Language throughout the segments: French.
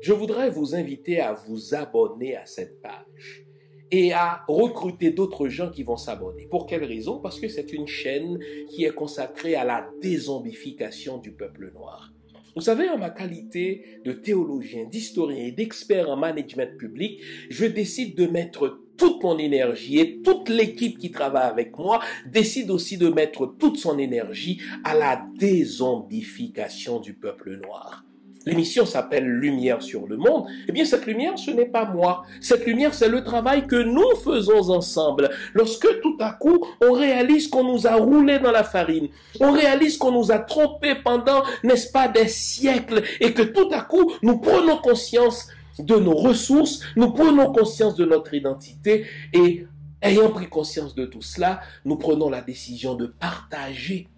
Je voudrais vous inviter à vous abonner à cette page et à recruter d'autres gens qui vont s'abonner. Pour quelle raison? Parce que c'est une chaîne qui est consacrée à la dézombification du peuple noir. Vous savez, en ma qualité de théologien, d'historien et d'expert en management public, je décide de mettre toute mon énergie et toute l'équipe qui travaille avec moi décide aussi de mettre toute son énergie à la dézombification du peuple noir. L'émission s'appelle Lumière sur le monde. Eh bien, cette lumière, ce n'est pas moi. Cette lumière, c'est le travail que nous faisons ensemble. Lorsque tout à coup, on réalise qu'on nous a roulé dans la farine, on réalise qu'on nous a trompés pendant, n'est-ce pas, des siècles, et que tout à coup, nous prenons conscience de nos ressources, nous prenons conscience de notre identité, et ayant pris conscience de tout cela, nous prenons la décision de partager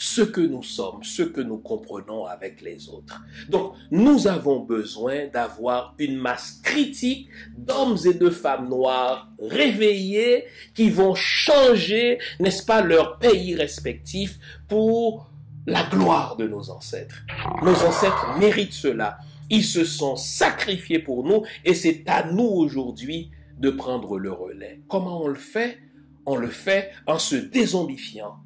ce que nous sommes, ce que nous comprenons avec les autres. Donc, nous avons besoin d'avoir une masse critique d'hommes et de femmes noirs réveillés qui vont changer, n'est-ce pas, leur pays respectif pour la gloire de nos ancêtres. Nos ancêtres méritent cela. Ils se sont sacrifiés pour nous et c'est à nous aujourd'hui de prendre le relais. Comment on le fait? On le fait en se dézombifiant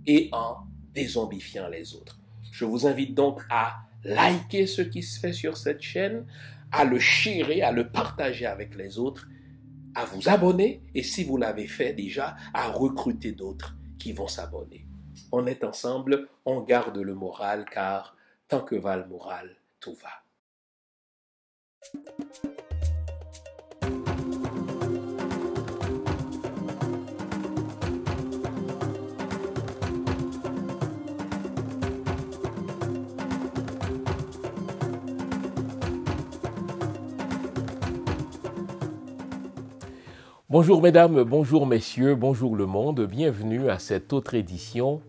et en dézombifiant les autres. Je vous invite donc à liker ce qui se fait sur cette chaîne, à le sharer, à le partager avec les autres, à vous abonner et si vous l'avez fait déjà, à recruter d'autres qui vont s'abonner. On est ensemble, on garde le moral car tant que va le moral, tout va. Bonjour mesdames, bonjour messieurs, bonjour le monde, bienvenue à cette autre édition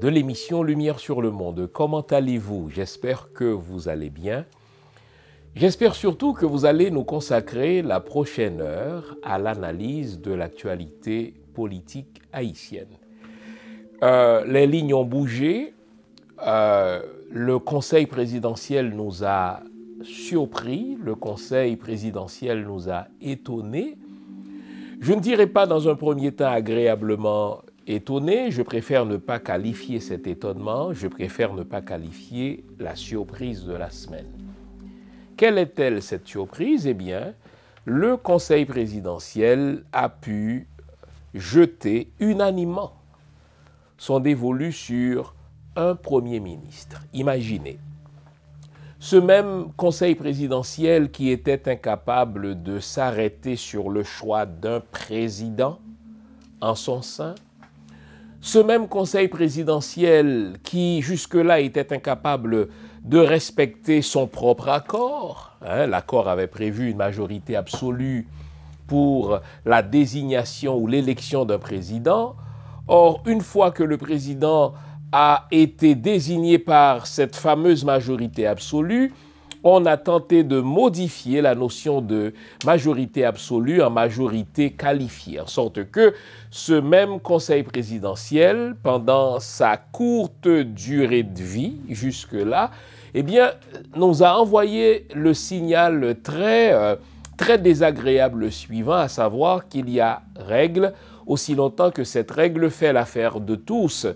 de l'émission Lumière sur le monde. Comment allez-vous? J'espère que vous allez bien. J'espère surtout que vous allez nous consacrer la prochaine heure à l'analyse de l'actualité politique haïtienne. Les lignes ont bougé, le Conseil présidentiel nous a surpris, le Conseil présidentiel nous a étonnés. Je ne dirais pas dans un premier temps agréablement étonné, je préfère ne pas qualifier cet étonnement, je préfère ne pas qualifier la surprise de la semaine. Quelle est-elle cette surprise? Eh bien, le Conseil présidentiel a pu jeter unanimement son dévolu sur un Premier ministre. Imaginez. Ce même Conseil présidentiel qui était incapable de s'arrêter sur le choix d'un président en son sein, ce même Conseil présidentiel qui jusque-là était incapable de respecter son propre accord, l'accord avait prévu une majorité absolue pour la désignation ou l'élection d'un président. Or, une fois que le président a été désigné par cette fameuse majorité absolue, on a tenté de modifier la notion de majorité absolue en majorité qualifiée, en sorte que ce même Conseil présidentiel, pendant sa courte durée de vie jusque-là, eh bien, nous a envoyé le signal très désagréable suivant, à savoir qu'il y a règle aussi longtemps que cette règle fait l'affaire de tous.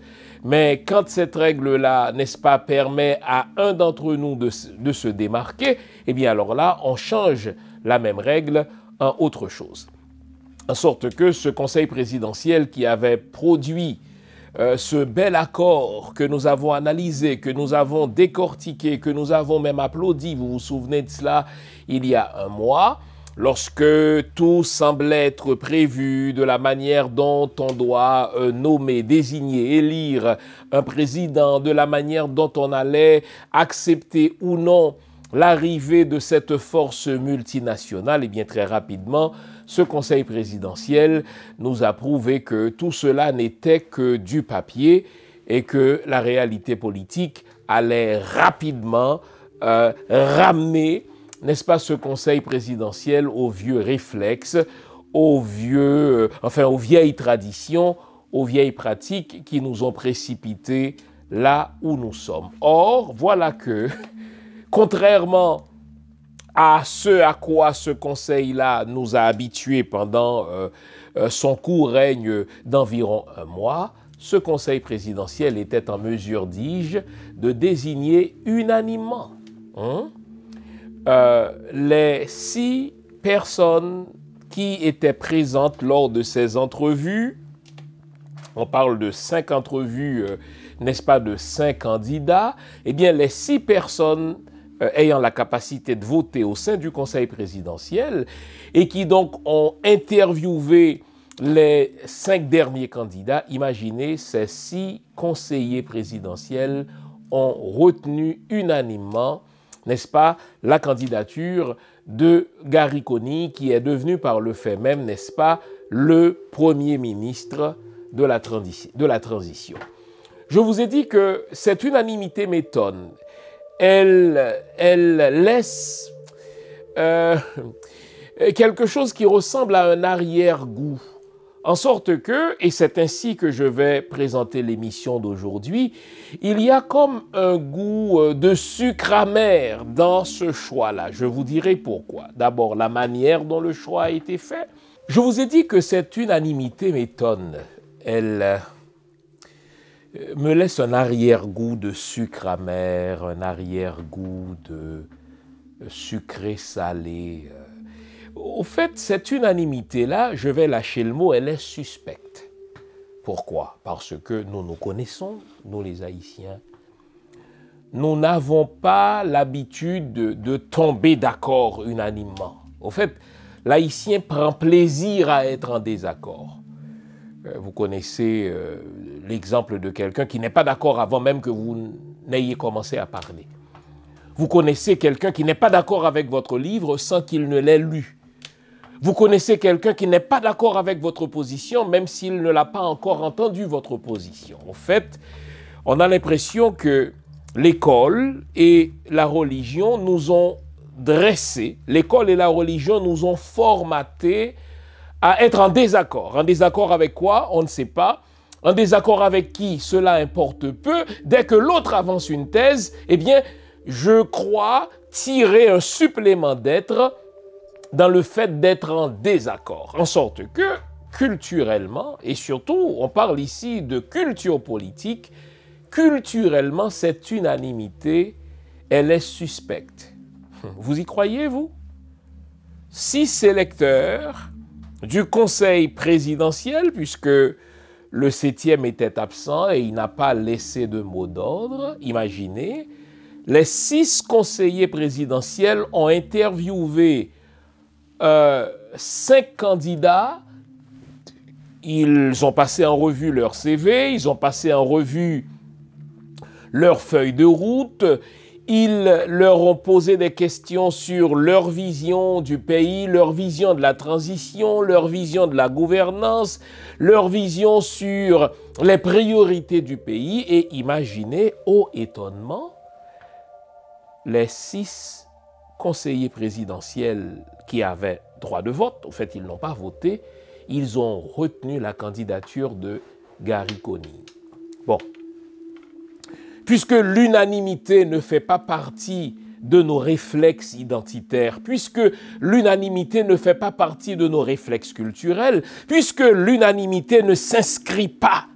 Mais quand cette règle-là, n'est-ce pas, permet à un d'entre nous de se démarquer, eh bien alors là, on change la même règle en autre chose. En sorte que ce Conseil présidentiel qui avait produit ce bel accord que nous avons analysé, que nous avons décortiqué, que nous avons même applaudi, vous vous souvenez de cela, il y a un mois, lorsque tout semblait être prévu de la manière dont on doit nommer, désigner, élire un président, de la manière dont on allait accepter ou non l'arrivée de cette force multinationale, et bien très rapidement, ce Conseil présidentiel nous a prouvé que tout cela n'était que du papier et que la réalité politique allait rapidement ramener, n'est-ce pas, ce conseil présidentiel aux vieux réflexes, aux vieilles traditions, aux vieilles pratiques qui nous ont précipités là où nous sommes. Or, voilà que, contrairement à ce à quoi ce conseil-là nous a habitués pendant son court règne d'environ un mois, ce conseil présidentiel était en mesure, dis-je, de désigner unanimement les 6 personnes qui étaient présentes lors de ces entrevues. On parle de 5 entrevues, n'est-ce pas, de 5 candidats. Eh bien, les 6 personnes ayant la capacité de voter au sein du conseil présidentiel et qui donc ont interviewé les 5 derniers candidats, imaginez, ces 6 conseillers présidentiels ont retenu unanimement, n'est-ce pas, la candidature de Gariconi, qui est devenu par le fait même, n'est-ce pas, le Premier ministre de la transition. Je vous ai dit que cette unanimité m'étonne. Elle laisse quelque chose qui ressemble à un arrière-goût. En sorte que, et c'est ainsi que je vais présenter l'émission d'aujourd'hui, il y a comme un goût de sucre amer dans ce choix-là. Je vous dirai pourquoi. D'abord, la manière dont le choix a été fait. Je vous ai dit que cette unanimité m'étonne. Elle me laisse un arrière-goût de sucre amer, un arrière-goût de sucré-salé. Au fait, cette unanimité-là, je vais lâcher le mot, elle est suspecte. Pourquoi? Parce que nous nous connaissons, nous les Haïtiens. Nous n'avons pas l'habitude de tomber d'accord unanimement. Au fait, l'Haïtien prend plaisir à être en désaccord. Vous connaissez l'exemple de quelqu'un qui n'est pas d'accord avant même que vous n'ayez commencé à parler. Vous connaissez quelqu'un qui n'est pas d'accord avec votre livre sans qu'il ne l'ait lu. Vous connaissez quelqu'un qui n'est pas d'accord avec votre position, même s'il ne l'a pas encore entendu, votre position. En fait, on a l'impression que l'école et la religion nous ont dressés, l'école et la religion nous ont formatés à être en désaccord. En désaccord avec quoi? On ne sait pas. En désaccord avec qui? Cela importe peu. Dès que l'autre avance une thèse, eh bien, je crois tirer un supplément d'être dans le fait d'être en désaccord. En sorte que, culturellement, et surtout, on parle ici de culture politique, culturellement, cette unanimité, elle est suspecte. Vous y croyez, vous? 6 électeurs du conseil présidentiel, puisque le 7e était absent et il n'a pas laissé de mot d'ordre, imaginez, les 6 conseillers présidentiels ont interviewé 5 candidats. Ils ont passé en revue leur CV, ils ont passé en revue leur feuille de route, ils leur ont posé des questions sur leur vision du pays, leur vision de la transition, leur vision de la gouvernance, leur vision sur les priorités du pays. Et imaginez, ô étonnement, les 6 conseillers présidentiels qui avaient droit de vote, en fait, ils n'ont pas voté, ils ont retenu la candidature de Gariconi. Bon. Puisque l'unanimité ne fait pas partie de nos réflexes identitaires, puisque l'unanimité ne fait pas partie de nos réflexes culturels, puisque l'unanimité ne s'inscrit pas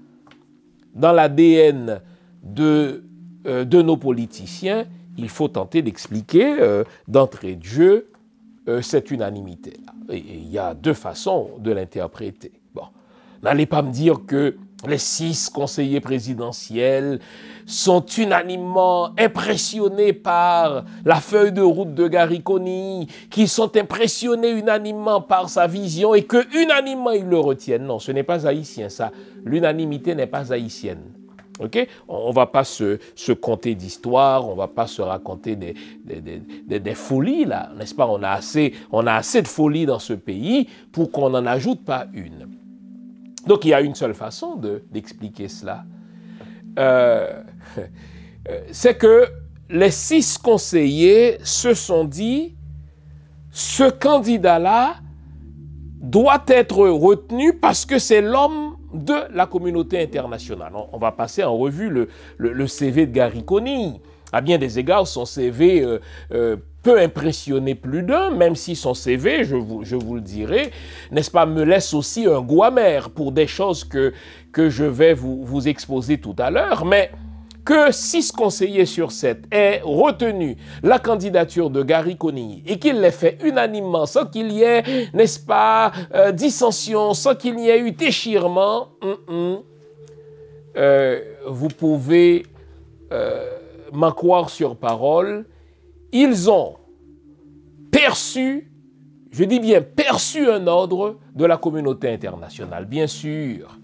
dans l'ADN de nos politiciens, il faut tenter d'expliquer d'entrée de jeu cette unanimité-là. Et il y a 2 façons de l'interpréter. Bon, n'allez pas me dire que les 6 conseillers présidentiels sont unanimement impressionnés par la feuille de route de Gariconi, qui sont impressionnés unanimement par sa vision et que unanimement ils le retiennent. Non, ce n'est pas haïtien, ça. L'unanimité n'est pas haïtienne. Okay? On ne va pas se conter d'histoires, on ne va pas se raconter des folies, là, n'est-ce pas? On a assez de folies dans ce pays pour qu'on n'en ajoute pas une. Donc, il y a une seule façon d'expliquer cela. c'est que les 6 conseillers se sont dit, ce candidat-là doit être retenu parce que c'est l'homme de la communauté internationale. On va passer en revue le CV de Gary Conille. À bien des égards, son CV peut impressionner plus d'un, même si son CV, je vous le dirai, n'est-ce pas, me laisse aussi un goût amer pour des choses que je vais vous exposer tout à l'heure. Mais que 6 conseillers sur 7 aient retenu la candidature de Gary Conille et qu'il l'ait fait unanimement, sans qu'il y ait, n'est-ce pas, dissension, sans qu'il y ait eu déchirement, vous pouvez m'en croire sur parole, ils ont perçu, je dis bien perçu un ordre de la communauté internationale. Bien sûr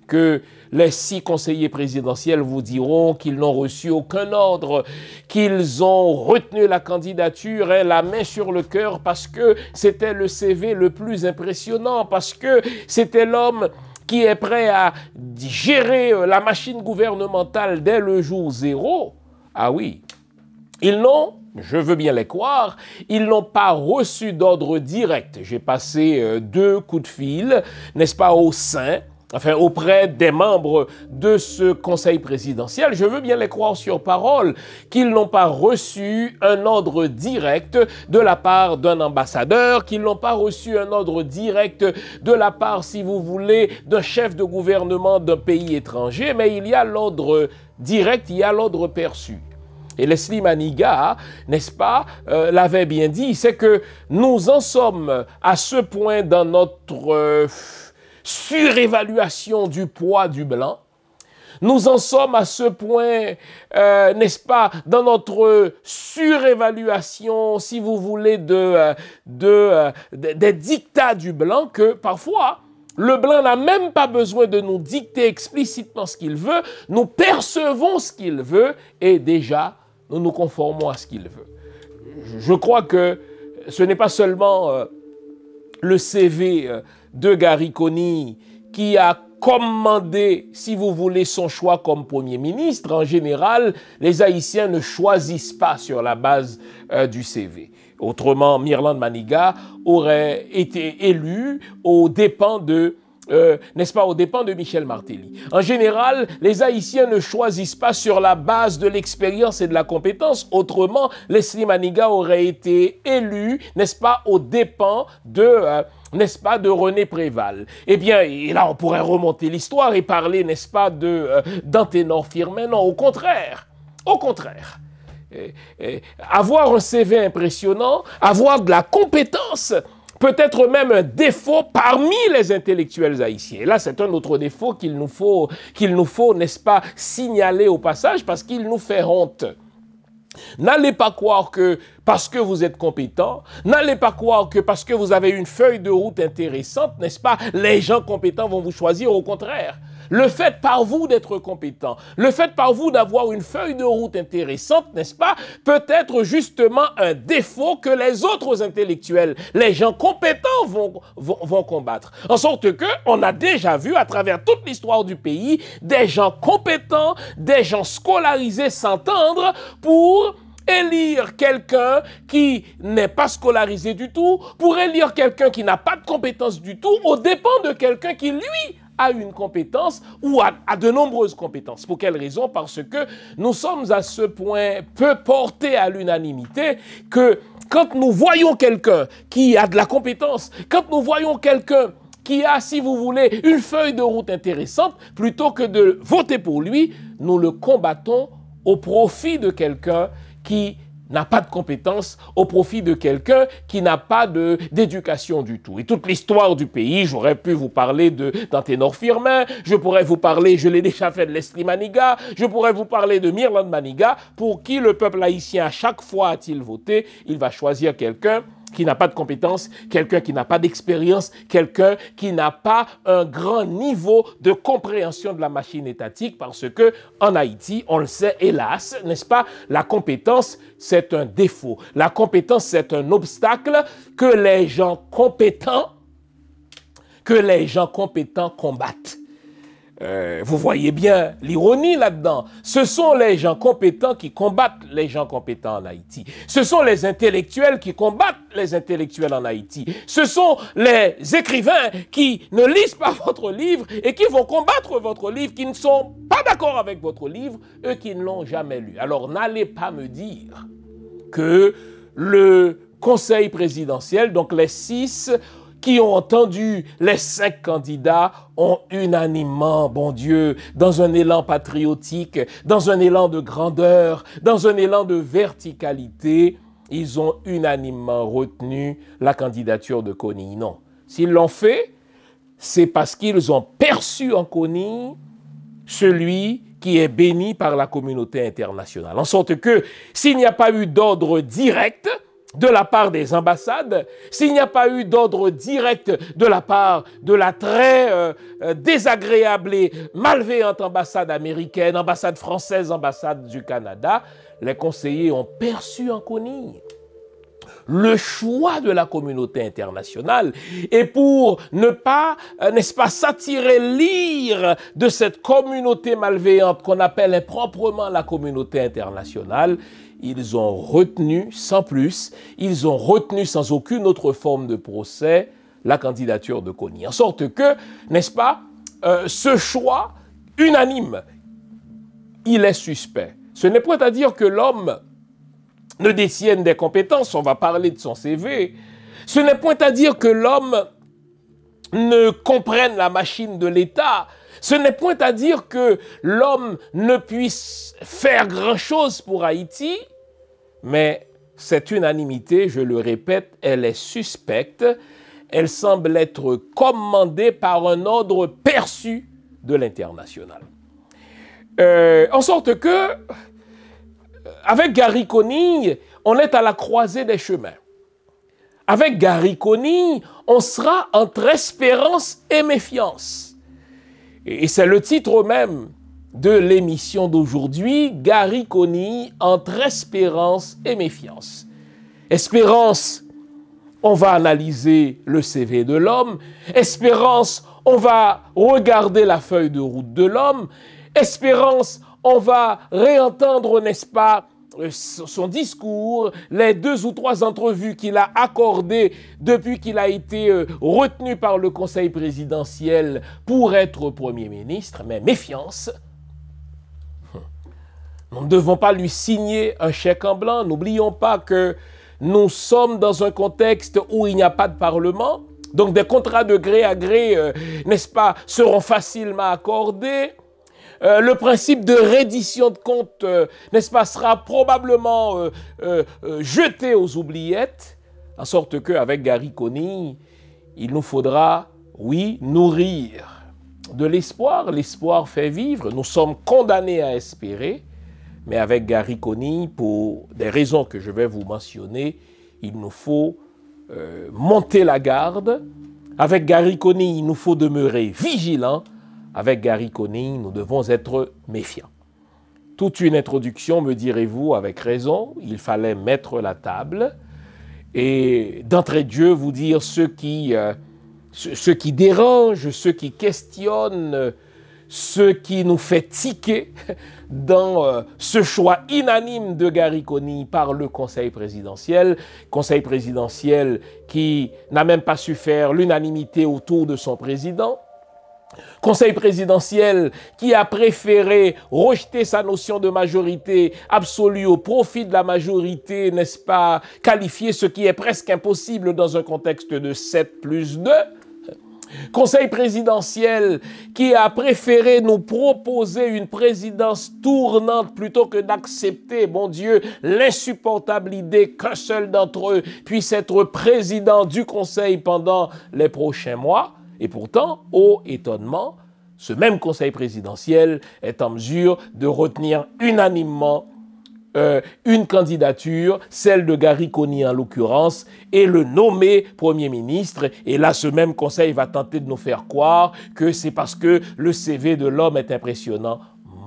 que les 6 conseillers présidentiels vous diront qu'ils n'ont reçu aucun ordre, qu'ils ont retenu la candidature, la main sur le cœur, parce que c'était le CV le plus impressionnant, parce que c'était l'homme qui est prêt à gérer la machine gouvernementale dès le jour 0. Ah oui, ils n'ont, je veux bien les croire, ils n'ont pas reçu d'ordre direct. J'ai passé 2 coups de fil, n'est-ce pas, auprès des membres de ce conseil présidentiel. Je veux bien les croire sur parole qu'ils n'ont pas reçu un ordre direct de la part d'un ambassadeur, qu'ils n'ont pas reçu un ordre direct de la part, si vous voulez, d'un chef de gouvernement d'un pays étranger, mais il y a l'ordre direct, il y a l'ordre perçu. Et Leslie Maniga, n'est-ce pas, l'avait bien dit, c'est que nous en sommes à ce point dans notre surévaluation du poids du blanc. Nous en sommes à ce point, n'est-ce pas, dans notre surévaluation, si vous voulez, des dictats du blanc, que parfois, le blanc n'a même pas besoin de nous dicter explicitement ce qu'il veut. Nous percevons ce qu'il veut et déjà, nous nous conformons à ce qu'il veut. Je crois que ce n'est pas seulement le CV de Gary Conille qui a commandé, si vous voulez, son choix comme Premier ministre. En général, les Haïtiens ne choisissent pas sur la base du CV. Autrement, Mirland Maniga aurait été élu aux dépens de n'est-ce pas, aux dépens de Michel Martelly. En général, les Haïtiens ne choisissent pas sur la base de l'expérience et de la compétence. Autrement, Leslie Maniga aurait été élu, n'est-ce pas, aux dépens de, n'est-ce pas, de René Préval. Eh bien, et là, on pourrait remonter l'histoire et parler, n'est-ce pas, d'Anténor Firmin. Non, au contraire. Au contraire. Avoir un CV impressionnant, avoir de la compétence, peut-être même un défaut parmi les intellectuels haïtiens. Et là, c'est un autre défaut qu'il nous faut, n'est-ce pas, signaler au passage parce qu'il nous fait honte. N'allez pas croire que parce que vous êtes compétent, n'allez pas croire que parce que vous avez une feuille de route intéressante, n'est-ce pas, les gens compétents vont vous choisir, au contraire. Le fait par vous d'être compétent, le fait par vous d'avoir une feuille de route intéressante, n'est-ce pas, peut être justement un défaut que les autres intellectuels, les gens compétents vont combattre. En sorte que on a déjà vu à travers toute l'histoire du pays des gens compétents, des gens scolarisés s'entendre pour élire quelqu'un qui n'est pas scolarisé du tout, pour élire quelqu'un qui n'a pas de compétences du tout, aux dépens de quelqu'un qui, lui, a une compétence ou a de nombreuses compétences. Pour quelle raison? Parce que nous sommes à ce point peu portés à l'unanimité que quand nous voyons quelqu'un qui a de la compétence, quand nous voyons quelqu'un qui a, si vous voulez, une feuille de route intéressante, plutôt que de voter pour lui, nous le combattons au profit de quelqu'un qui n'a pas de compétences, au profit de quelqu'un qui n'a pas d'éducation du tout. Et toute l'histoire du pays, j'aurais pu vous parler d'Anténor Firmin, je pourrais vous parler, je l'ai déjà fait, de Leslie Maniga, je pourrais vous parler de Mirland Maniga, pour qui le peuple haïtien, à chaque fois a-t-il voté, il va choisir quelqu'un qui n'a pas de compétences, quelqu'un qui n'a pas d'expérience, quelqu'un qui n'a pas un grand niveau de compréhension de la machine étatique, parce que en Haïti, on le sait, hélas, n'est-ce pas, la compétence, c'est un défaut. La compétence, c'est un obstacle que les gens compétents combattent. Vous voyez bien l'ironie là-dedans. Ce sont les gens compétents qui combattent les gens compétents en Haïti. Ce sont les intellectuels qui combattent les intellectuels en Haïti. Ce sont les écrivains qui ne lisent pas votre livre et qui vont combattre votre livre, qui ne sont pas d'accord avec votre livre, eux qui ne l'ont jamais lu. Alors n'allez pas me dire que le Conseil présidentiel, donc les 6 qui ont entendu les 5 candidats, ont unanimement, bon Dieu, dans un élan patriotique, dans un élan de grandeur, dans un élan de verticalité, ils ont unanimement retenu la candidature de Kony. Non. S'ils l'ont fait, c'est parce qu'ils ont perçu en Kony celui qui est béni par la communauté internationale. En sorte que s'il n'y a pas eu d'ordre direct de la part des ambassades, s'il n'y a pas eu d'ordre direct de la part de la très désagréable et malveillante ambassade américaine, ambassade française, ambassade du Canada, les conseillers ont perçu en Kony le choix de la communauté internationale. Et pour ne pas, n'est-ce pas, s'attirer l'ire de cette communauté malveillante qu'on appelle improprement la communauté internationale, ils ont retenu sans plus, ils ont retenu sans aucune autre forme de procès la candidature de Kony. En sorte que, n'est-ce pas, ce choix unanime, il est suspect. Ce n'est point à dire que l'homme ne détienne des compétences, on va parler de son CV. Ce n'est point à dire que l'homme ne comprenne la machine de l'État. Ce n'est point à dire que l'homme ne puisse faire grand-chose pour Haïti, mais cette unanimité, je le répète, elle est suspecte. Elle semble être commandée par un ordre perçu de l'international. En sorte que, avec Gary Kony, on est à la croisée des chemins. Avec Gary Kony, on sera entre espérance et méfiance. Et c'est le titre même de l'émission d'aujourd'hui, Gary Kony, entre espérance et méfiance. Espérance, on va analyser le CV de l'homme. Espérance, on va regarder la feuille de route de l'homme. Espérance, on va réentendre, n'est-ce pas, son discours, les 2 ou 3 entrevues qu'il a accordées depuis qu'il a été retenu par le Conseil présidentiel pour être Premier ministre. Mais méfiance, nous ne devons pas lui signer un chèque en blanc. N'oublions pas que nous sommes dans un contexte où il n'y a pas de Parlement. Donc des contrats de gré à gré, n'est-ce pas, seront facilement accordés. Le principe de reddition de comptes, n'est-ce pas, sera probablement jeté aux oubliettes, en sorte qu'avec Gary Kony, il nous faudra, oui, nourrir de l'espoir. L'espoir fait vivre, nous sommes condamnés à espérer, mais avec Gary Kony, pour des raisons que je vais vous mentionner, il nous faut monter la garde. Avec Gary Kony, il nous faut demeurer vigilants. Avec Gary Kony, nous devons être méfiants. Toute une introduction, me direz-vous, avec raison, il fallait mettre la table et d'entrée de jeu vous dire ce qui dérange, ce qui questionne, ce qui nous fait tiquer dans ce choix unanime de Gary Kony par le Conseil présidentiel qui n'a même pas su faire l'unanimité autour de son président. Conseil présidentiel qui a préféré rejeter sa notion de majorité absolue au profit de la majorité, n'est-ce pas, qualifier ce qui est presque impossible dans un contexte de 7+2. Conseil présidentiel qui a préféré nous proposer une présidence tournante plutôt que d'accepter, bon Dieu, l'insupportable idée qu'un seul d'entre eux puisse être président du Conseil pendant les prochains mois. Et pourtant, ô étonnement, ce même Conseil présidentiel est en mesure de retenir unanimement une candidature, celle de Gary Kony en l'occurrence, et le nommer Premier ministre. Et là, ce même Conseil va tenter de nous faire croire que c'est parce que le CV de l'homme est impressionnant.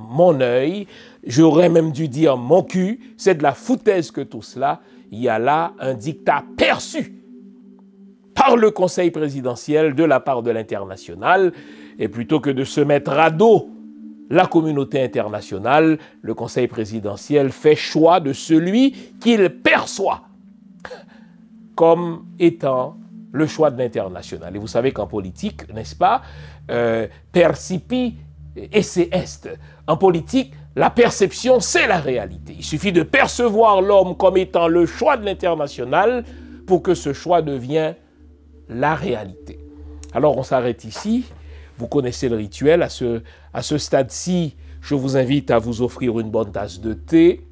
Mon œil, j'aurais même dû dire mon cul, c'est de la foutaise que tout cela. Il y a là un diktat perçu par le Conseil présidentiel de la part de l'international. Et plutôt que de se mettre à dos la communauté internationale, le Conseil présidentiel fait choix de celui qu'il perçoit comme étant le choix de l'international. Et vous savez qu'en politique, n'est-ce pas, percipi esse est. En politique, la perception, c'est la réalité. Il suffit de percevoir l'homme comme étant le choix de l'international pour que ce choix devienne la réalité. Alors on s'arrête ici. Vous connaissez le rituel. À ce stade-ci, je vous invite à vous offrir une bonne tasse de thé,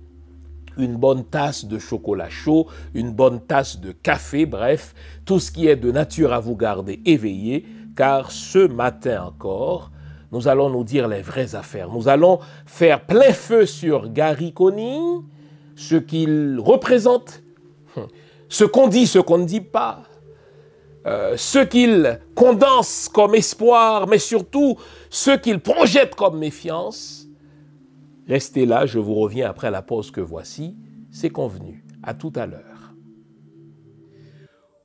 une bonne tasse de chocolat chaud, une bonne tasse de café, bref, tout ce qui est de nature à vous garder éveillé, car ce matin encore, nous allons nous dire les vraies affaires. Nous allons faire plein feu sur Gary Conning, ce qu'il représente, ce qu'on dit, ce qu'on ne dit pas, ce qu'il condense comme espoir, mais surtout ce qu'il projette comme méfiance. Restez là, je vous reviens après la pause que voici. C'est convenu. À tout à l'heure.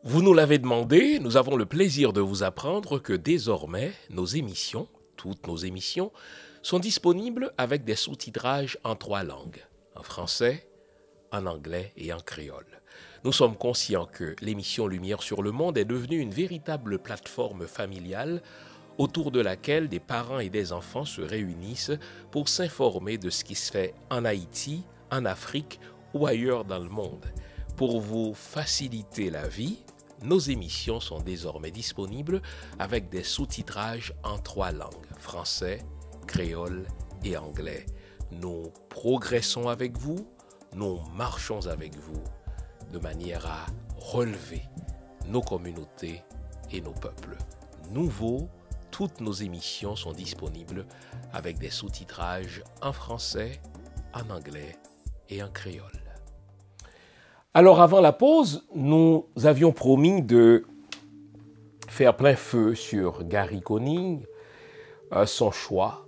Vous nous l'avez demandé, nous avons le plaisir de vous apprendre que désormais, nos émissions, toutes nos émissions, sont disponibles avec des sous-titrages en 3 langues, en français, en anglais et en créole. Nous sommes conscients que l'émission Lumière sur le monde est devenue une véritable plateforme familiale autour de laquelle des parents et des enfants se réunissent pour s'informer de ce qui se fait en Haïti, en Afrique ou ailleurs dans le monde. Pour vous faciliter la vie, nos émissions sont désormais disponibles avec des sous-titrages en 3 langues, français, créole et anglais. Nous progressons avec vous, nous marchons avec vous, de manière à relever nos communautés et nos peuples. Nouveau, toutes nos émissions sont disponibles avec des sous-titrages en français, en anglais et en créole. Alors avant la pause, nous avions promis de faire plein feu sur Gary Conning, son choix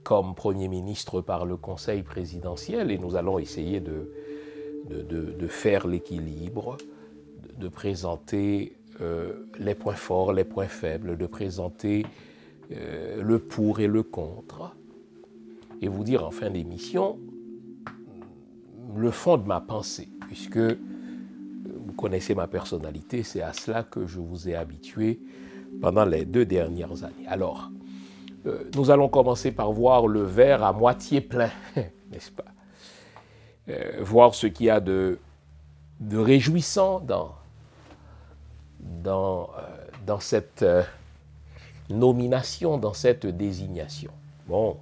comme Premier ministre par le Conseil présidentiel, et nous allons essayer de faire l'équilibre, de présenter les points forts, les points faibles, de présenter le pour et le contre, et vous dire en fin d'émission le fond de ma pensée, puisque vous connaissez ma personnalité, c'est à cela que je vous ai habitué pendant les 2 dernières années. Alors, nous allons commencer par voir le verre à moitié plein, n'est-ce pas? Voir ce qu'il y a de réjouissant dans cette nomination, dans cette désignation. Bon.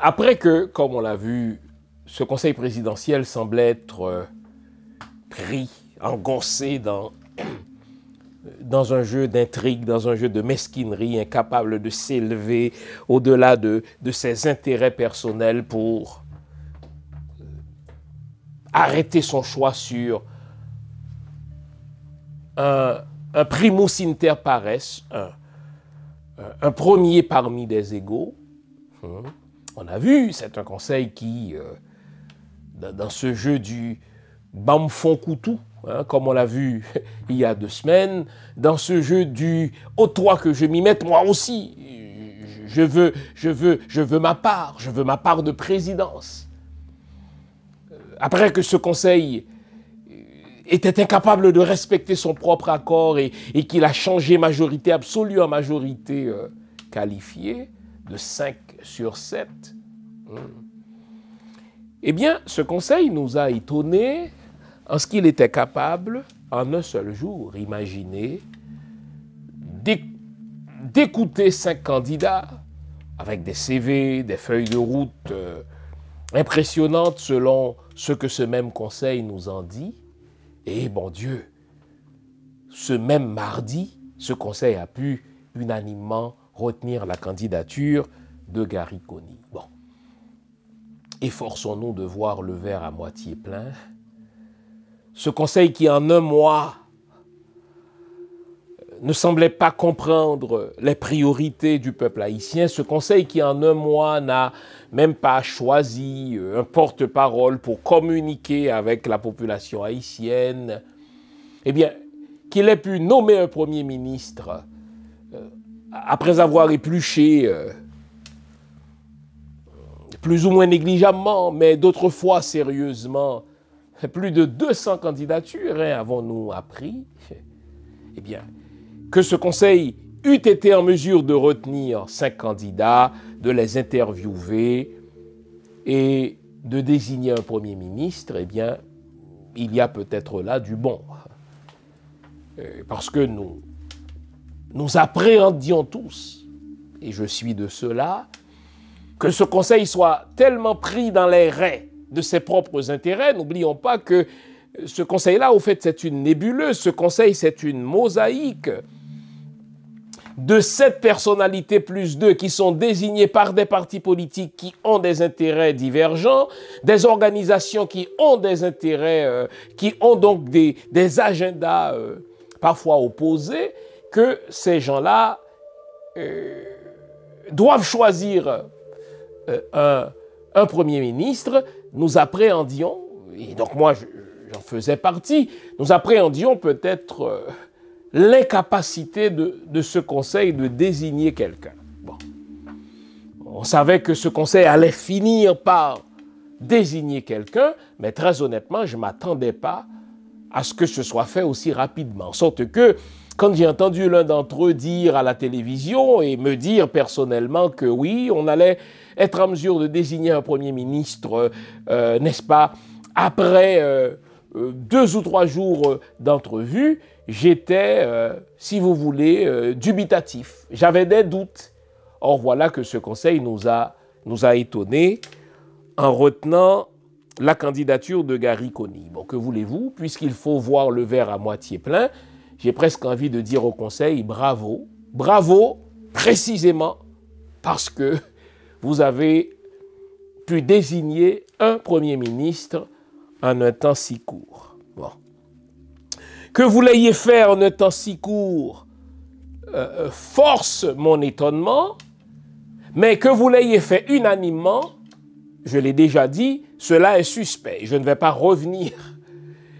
Après que, comme on l'a vu, ce conseil présidentiel semble être pris, engoncé dans un jeu d'intrigue, dans un jeu de mesquinerie, incapable de s'élever au-delà de ses intérêts personnels pour arrêter son choix sur un primus inter pares, un premier parmi des égaux. On a vu, c'est un conseil qui, dans ce jeu du bam-fon-coutou, comme on l'a vu il y a 2 semaines, dans ce jeu du « oh toi que je m'y mette, moi aussi, je veux ma part, je veux ma part de présidence ». Après que ce conseil était incapable de respecter son propre accord et qu'il a changé majorité absolue en majorité qualifiée, de 5 sur 7, eh bien, ce conseil nous a étonnés en ce qu'il était capable, en un seul jour, imaginez, d'écouter 5 candidats avec des CV, des feuilles de route impressionnantes selon ce que ce même conseil nous en dit. Et bon Dieu, ce même mardi, ce conseil a pu unanimement retenir la candidature de Gary Conning. Bon. Efforçons-nous de voir le verre à moitié plein. Ce conseil qui, en un mois, ne semblait pas comprendre les priorités du peuple haïtien, ce conseil qui, en un mois, n'a même pas choisi un porte-parole pour communiquer avec la population haïtienne, eh bien, qu'il ait pu nommer un Premier ministre après avoir épluché plus ou moins négligemment, mais d'autres fois sérieusement, plus de 200 candidatures, hein, avons-nous appris, eh bien, que ce conseil eût été en mesure de retenir 5 candidats, de les interviewer et de désigner un Premier ministre, eh bien, il y a peut-être là du bon. Parce que nous appréhendions tous, et je suis de ceux-là, que ce conseil soit tellement pris dans les rets de ses propres intérêts. N'oublions pas que ce conseil-là, au fait, c'est une nébuleuse. Ce conseil, c'est une mosaïque de 7 personnalités plus 2 qui sont désignées par des partis politiques qui ont des intérêts divergents, des organisations qui ont des intérêts, qui ont donc des agendas parfois opposés, que ces gens-là doivent choisir un Premier ministre. Nous appréhendions, et donc moi j'en faisais partie, nous appréhendions peut-être l'incapacité de ce conseil de désigner quelqu'un. Bon. On savait que ce conseil allait finir par désigner quelqu'un, mais très honnêtement, je ne m'attendais pas à ce que ce soit fait aussi rapidement. En sorte que, quand j'ai entendu l'un d'entre eux dire à la télévision et me dire personnellement que oui, on allait être en mesure de désigner un Premier ministre, n'est-ce pas, après 2 ou 3 jours d'entrevue, j'étais, si vous voulez, dubitatif. J'avais des doutes. Or, voilà que ce conseil nous a étonnés en retenant la candidature de Gary Conille. Bon, que voulez-vous, puisqu'il faut voir le verre à moitié plein, j'ai presque envie de dire au conseil, bravo, bravo, précisément parce que vous avez pu désigner un Premier ministre en un temps si court. Bon. Que vous l'ayez fait en un temps si court force mon étonnement, mais que vous l'ayez fait unanimement, je l'ai déjà dit, cela est suspect. Je ne vais pas revenir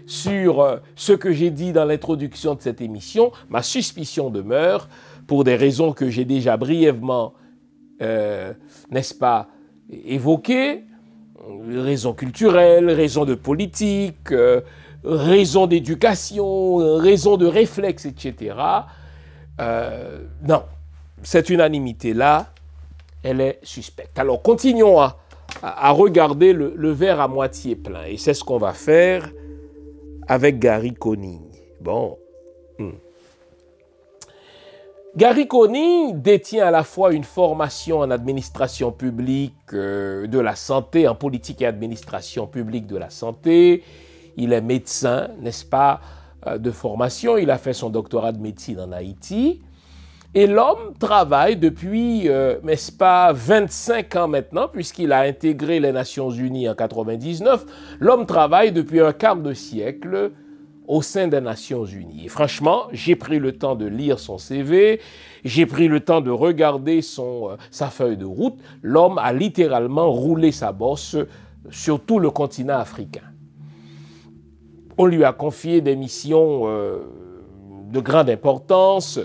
sur ce que j'ai dit dans l'introduction de cette émission. Ma suspicion demeure pour des raisons que j'ai déjà brièvement, n'est-ce pas, évoquées, raisons culturelles, raisons de politique, raisons d'éducation, raisons de réflexe, etc. Non, cette unanimité-là, elle est suspecte. Alors, continuons à regarder le verre à moitié plein. Et c'est ce qu'on va faire avec Gary Conille. Bon. Gary Conille détient à la fois une formation en administration publique de la santé, en politique et administration publique de la santé. Il est médecin, n'est-ce pas, de formation. Il a fait son doctorat de médecine en Haïti. Et l'homme travaille depuis, n'est-ce pas, 25 ans maintenant, puisqu'il a intégré les Nations Unies en 99. L'homme travaille depuis un quart de siècle au sein des Nations Unies. Et franchement, j'ai pris le temps de lire son CV, j'ai pris le temps de regarder sa feuille de route. L'homme a littéralement roulé sa bosse sur tout le continent africain. On lui a confié des missions de grande importance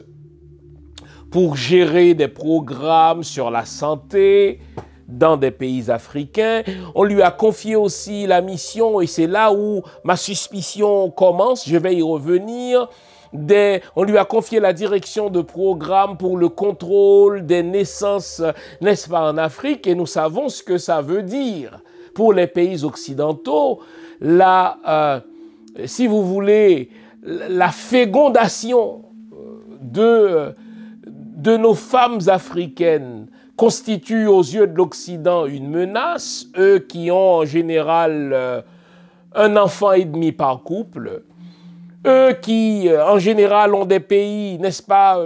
pour gérer des programmes sur la santé dans des pays africains. On lui a confié aussi la mission, et c'est là où ma suspicion commence, je vais y revenir, on lui a confié la direction de programme pour le contrôle des naissances, n'est-ce pas, en Afrique, et nous savons ce que ça veut dire pour les pays occidentaux. Si vous voulez, la fécondation de nos femmes africaines constitue aux yeux de l'Occident une menace, eux qui ont en général un enfant et demi par couple, eux qui en général ont des pays, n'est-ce pas,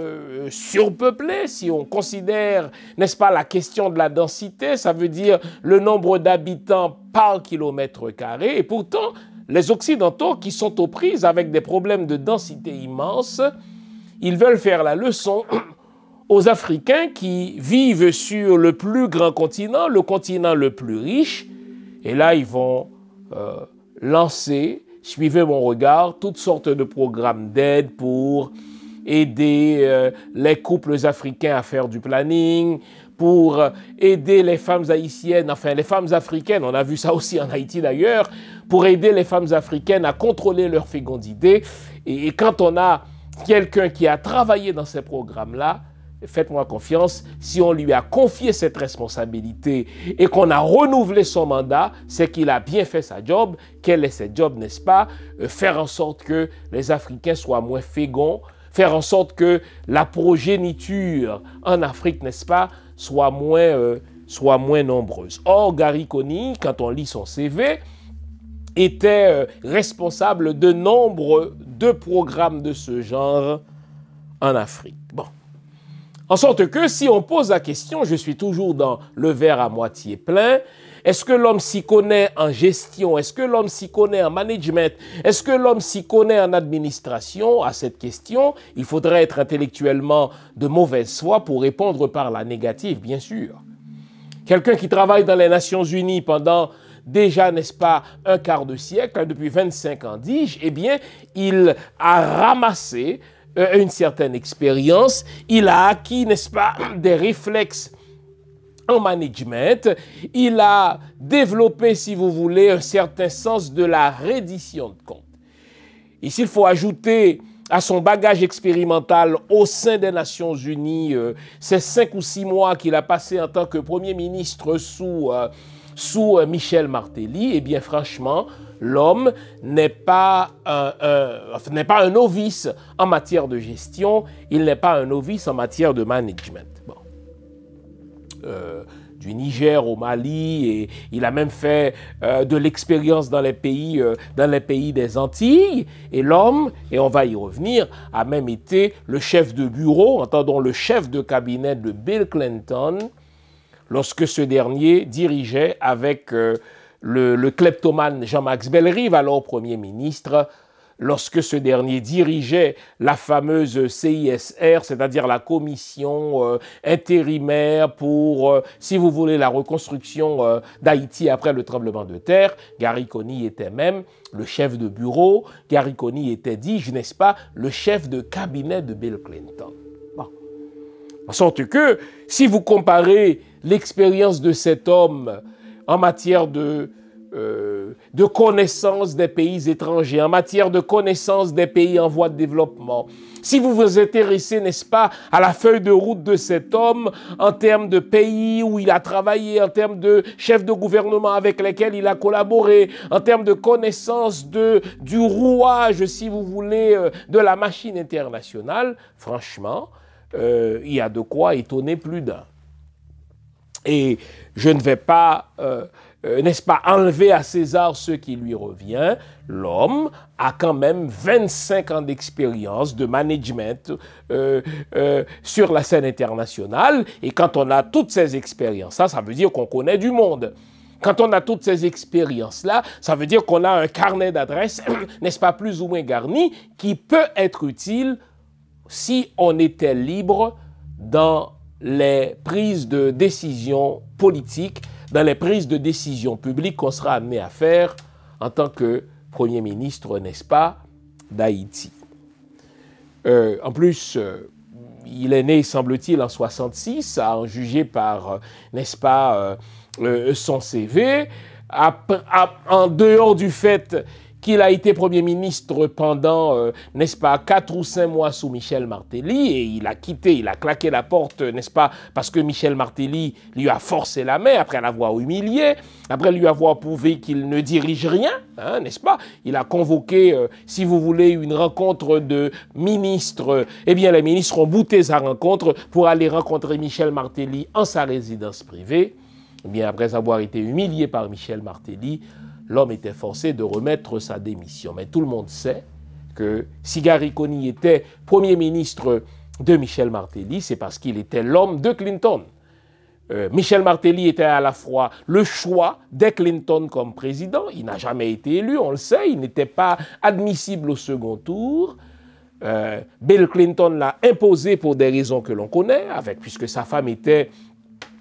surpeuplés, si on considère, n'est-ce pas, la question de la densité, ça veut dire le nombre d'habitants par kilomètre carré, et pourtant les Occidentaux qui sont aux prises avec des problèmes de densité immenses, ils veulent faire la leçon aux Africains qui vivent sur le plus grand continent, le continent le plus riche, et là ils vont lancer suivez mon regard, toutes sortes de programmes d'aide pour aider les couples africains à faire du planning, pour aider les femmes haïtiennes, enfin les femmes africaines, on a vu ça aussi en Haïti d'ailleurs, pour aider les femmes africaines à contrôler leur fécondité. Et quand on a quelqu'un qui a travaillé dans ces programmes-là, faites-moi confiance, si on lui a confié cette responsabilité et qu'on a renouvelé son mandat, c'est qu'il a bien fait sa job. Quel est cette job, n'est-ce pas? Faire en sorte que les Africains soient moins féconds, faire en sorte que la progéniture en Afrique, n'est-ce pas, soit moins nombreuse. Or, Gary Coney, quand on lit son CV, était responsable de nombre de programmes de ce genre en Afrique. Bon. En sorte que si on pose la question, je suis toujours dans le verre à moitié plein, est-ce que l'homme s'y connaît en gestion? Est-ce que l'homme s'y connaît en management? Est-ce que l'homme s'y connaît en administration? À cette question, il faudrait être intellectuellement de mauvaise foi pour répondre par la négative, bien sûr. Quelqu'un qui travaille dans les Nations Unies pendant déjà, n'est-ce pas, un quart de siècle, depuis 25 ans, dis-je, eh bien, il a ramassé une certaine expérience, il a acquis, n'est-ce pas, des réflexes en management, il a développé, si vous voulez, un certain sens de la reddition de comptes. Ici, il faut ajouter à son bagage expérimental au sein des Nations Unies ces 5 ou 6 mois qu'il a passé en tant que Premier ministre sous Michel Martelly. Eh bien, franchement, l'homme n'est pas un novice en matière de gestion, il n'est pas un novice en matière de management. Bon. Du Niger au Mali, et il a même fait de l'expérience dans les pays des Antilles. Et l'homme, et on va y revenir, a même été le chef de bureau, entendons le chef de cabinet de Bill Clinton, lorsque ce dernier dirigeait avec le kleptomane Jean-Max Bellerive, alors Premier ministre, lorsque ce dernier dirigeait la fameuse CISR, c'est-à-dire la commission intérimaire pour, si vous voulez, la reconstruction d'Haïti après le tremblement de terre. Gary Coney était même le chef de bureau. Gary Coney était, dis-je, n'est-ce pas, le chef de cabinet de Bill Clinton. Bon. En sorte que, si vous comparez l'expérience de cet homme en matière de connaissance des pays étrangers, en matière de connaissance des pays en voie de développement. Si vous vous intéressez, n'est-ce pas, à la feuille de route de cet homme, en termes de pays où il a travaillé, en termes de chefs de gouvernement avec lesquels il a collaboré, en termes de connaissance du rouage, si vous voulez, de la machine internationale, franchement, il y a de quoi étonner plus d'un. Et je ne vais pas... n'est-ce pas, enlever à César ce qui lui revient. L'homme a quand même 25 ans d'expérience de management sur la scène internationale. Et quand on a toutes ces expériences-là, ça veut dire qu'on connaît du monde. Quand on a toutes ces expériences-là, ça veut dire qu'on a un carnet d'adresses, n'est-ce pas, plus ou moins garni, qui peut être utile si on était libre dans les prises de décision politiques, dans les prises de décision publiques qu'on sera amené à faire en tant que Premier ministre, n'est-ce pas, d'Haïti. En plus, il est né, semble-t-il, en 1966, à en juger par, n'est-ce pas, son CV, en dehors du fait qu'il a été Premier ministre pendant, n'est-ce pas, 4 ou 5 mois sous Michel Martelly, et il a quitté, il a claqué la porte, n'est-ce pas, parce que Michel Martelly lui a forcé la main après l'avoir humilié, après lui avoir prouvé qu'il ne dirige rien, hein, n'est-ce pas. Il a convoqué, si vous voulez, une rencontre de ministres. Eh bien, les ministres ont bouté sa rencontre pour aller rencontrer Michel Martelly en sa résidence privée. Eh bien, après avoir été humilié par Michel Martelly, l'homme était forcé de remettre sa démission. Mais tout le monde sait que si Gary Coney était Premier ministre de Michel Martelly, c'est parce qu'il était l'homme de Clinton. Michel Martelly était à la fois le choix de Clinton comme président. Il n'a jamais été élu, on le sait. Il n'était pas admissible au second tour. Bill Clinton l'a imposé pour des raisons que l'on connaît, puisque sa femme était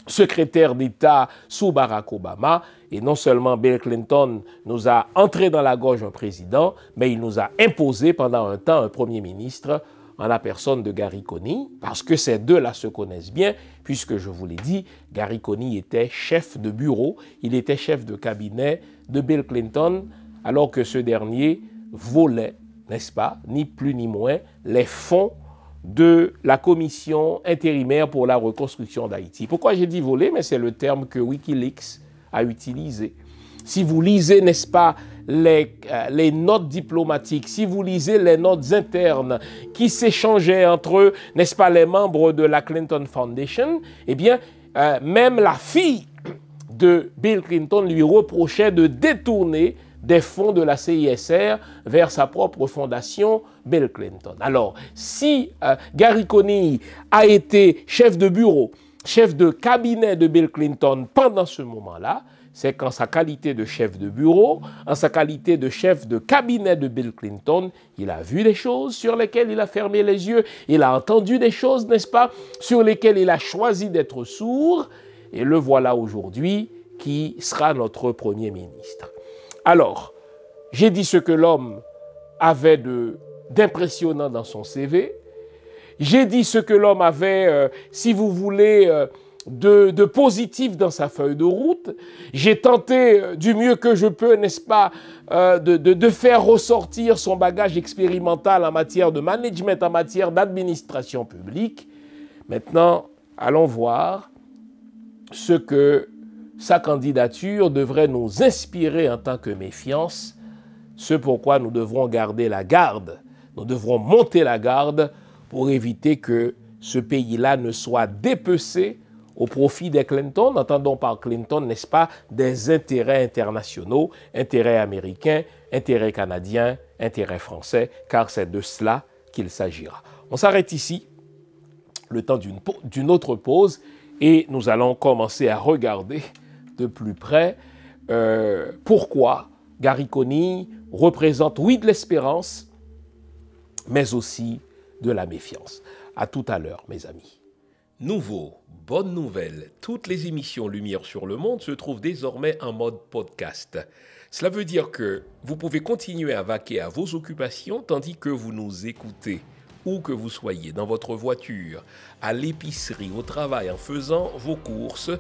secrétaire d'État sous Barack Obama. Et non seulement Bill Clinton nous a entré dans la gorge un président, mais il nous a imposé pendant un temps un premier ministre en la personne de Gary Coney, parce que ces deux-là se connaissent bien, puisque je vous l'ai dit, Gary Coney était chef de bureau, il était chef de cabinet de Bill Clinton, alors que ce dernier volait, n'est-ce pas, ni plus ni moins, les fonds de la commission intérimaire pour la reconstruction d'Haïti. Pourquoi j'ai dit voler? Mais c'est le terme que Wikileaks a utilisé. Si vous lisez, n'est-ce pas, les notes diplomatiques, si vous lisez les notes internes qui s'échangeaient entre eux, n'est-ce pas, les membres de la Clinton Foundation, eh bien, même la fille de Bill Clinton lui reprochait de détourner des fonds de la CISR vers sa propre fondation, Bill Clinton. Alors, si Gary Coney a été chef de bureau, chef de cabinet de Bill Clinton pendant ce moment-là, c'est qu'en sa qualité de chef de bureau, en sa qualité de chef de cabinet de Bill Clinton, il a vu des choses sur lesquelles il a fermé les yeux, il a entendu des choses, n'est-ce pas, sur lesquelles il a choisi d'être sourd, et le voilà aujourd'hui qui sera notre Premier ministre. Alors, j'ai dit ce que l'homme avait d'impressionnant dans son CV. J'ai dit ce que l'homme avait, si vous voulez, de positif dans sa feuille de route. J'ai tenté du mieux que je peux, n'est-ce pas, de faire ressortir son bagage expérimental en matière de management, en matière d'administration publique. Maintenant, allons voir ce que sa candidature devrait nous inspirer en tant que méfiance, ce pourquoi nous devrons garder la garde, nous devrons monter la garde pour éviter que ce pays-là ne soit dépecé au profit des Clinton. Entendons par Clinton, n'est-ce pas, des intérêts internationaux, intérêts américains, intérêts canadiens, intérêts français, car c'est de cela qu'il s'agira. On s'arrête ici, le temps d'une autre pause, et nous allons commencer à regarder de plus près pourquoi Gary Coney représente, oui, de l'espérance, mais aussi de la méfiance. À tout à l'heure, mes amis. Nouveau, bonne nouvelle, toutes les émissions Lumière sur le Monde se trouvent désormais en mode podcast. Cela veut dire que vous pouvez continuer à vaquer à vos occupations tandis que vous nous écoutez. Où que vous soyez, dans votre voiture, à l'épicerie, au travail, en faisant vos courses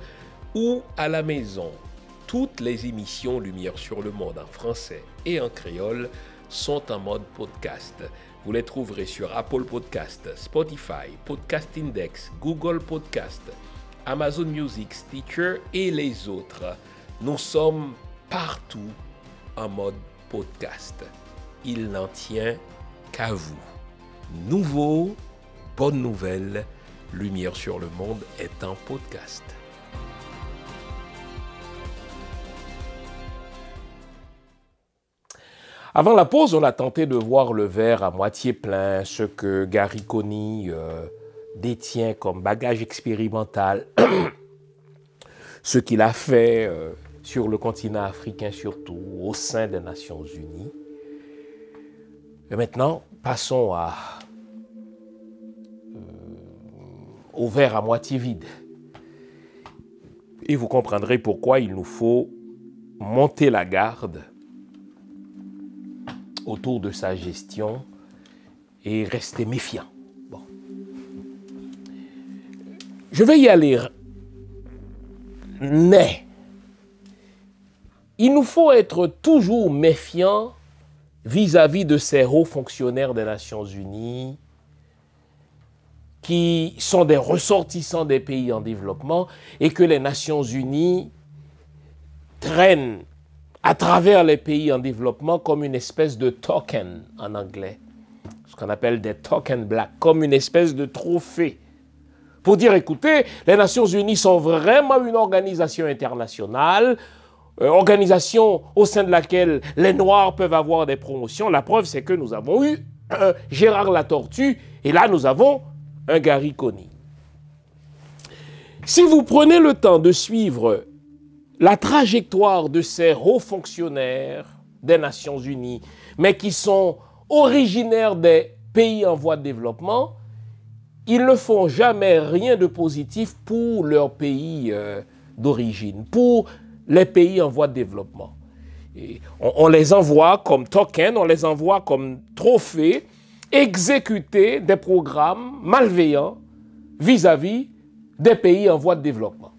ou à la maison. Toutes les émissions Lumière sur le Monde en français et en créole sont en mode podcast. Vous les trouverez sur Apple Podcast, Spotify, Podcast Index, Google Podcast, Amazon Music, Stitcher et les autres. Nous sommes partout en mode podcast. Il n'en tient qu'à vous. Nouveau, bonne nouvelle, Lumière sur le Monde est en podcast. Avant la pause, on a tenté de voir le verre à moitié plein, ce que Gary Coney détient comme bagage expérimental, ce qu'il a fait sur le continent africain surtout, au sein des Nations Unies. Et maintenant, passons au verre à moitié vide. Et vous comprendrez pourquoi il nous faut monter la garde autour de sa gestion et rester méfiant. Bon. Je vais y aller net. Il nous faut être toujours méfiant vis-à-vis de ces hauts fonctionnaires des Nations Unies qui sont des ressortissants des pays en développement et que les Nations Unies traînent à travers les pays en développement comme une espèce de token en anglais, ce qu'on appelle des token black, comme une espèce de trophée. Pour dire, écoutez, les Nations Unies sont vraiment une organisation internationale, organisation au sein de laquelle les Noirs peuvent avoir des promotions. La preuve, c'est que nous avons eu Gérard Latortue et là, nous avons un Gary Coney. Si vous prenez le temps de suivre la trajectoire de ces hauts fonctionnaires des Nations Unies, mais qui sont originaires des pays en voie de développement, ils ne font jamais rien de positif pour leur pays d'origine, pour les pays en voie de développement. Et on les envoie comme token, on les envoie comme trophées, exécuter des programmes malveillants vis-à-vis des pays en voie de développement.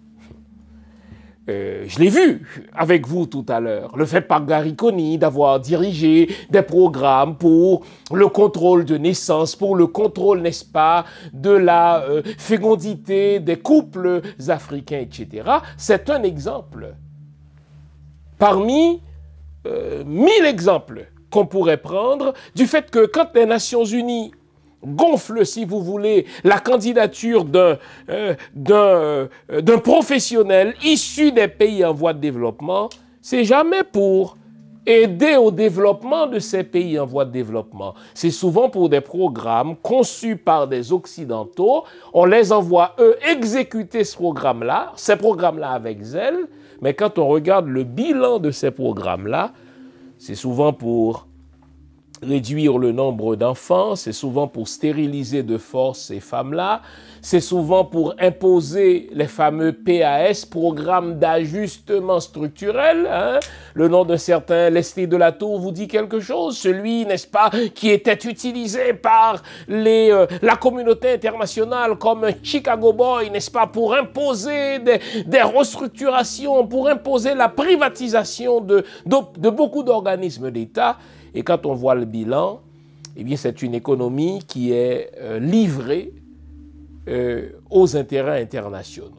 Je l'ai vu avec vous tout à l'heure, le fait par Gary Coney d'avoir dirigé des programmes pour le contrôle de naissance, pour le contrôle, n'est-ce pas, de la fécondité des couples africains, etc. C'est un exemple parmi 1000 exemples qu'on pourrait prendre du fait que quand les Nations Unies gonfle, si vous voulez, la candidature d'un professionnel issu des pays en voie de développement, c'est jamais pour aider au développement de ces pays en voie de développement. C'est souvent pour des programmes conçus par des Occidentaux. On les envoie, eux, exécuter ces programmes-là avec zèle. Mais quand on regarde le bilan de ces programmes-là, c'est souvent pour réduire le nombre d'enfants, c'est souvent pour stériliser de force ces femmes-là, c'est souvent pour imposer les fameux PAS, programmes d'ajustement structurel. Hein? Le nom d'un certain Leslie Delatour vous dit quelque chose, celui, n'est-ce pas, qui était utilisé par la communauté internationale comme un Chicago Boy, n'est-ce pas, pour imposer des restructurations, pour imposer la privatisation de beaucoup d'organismes d'État. Et quand on voit le bilan, eh bien, c'est une économie qui est livrée aux intérêts internationaux.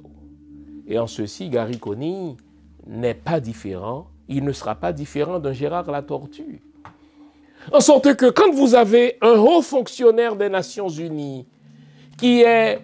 Et en ceci, Gary Coney n'est pas différent, il ne sera pas différent d'un Gérard Latortue. En sorte que quand vous avez un haut fonctionnaire des Nations Unies qui est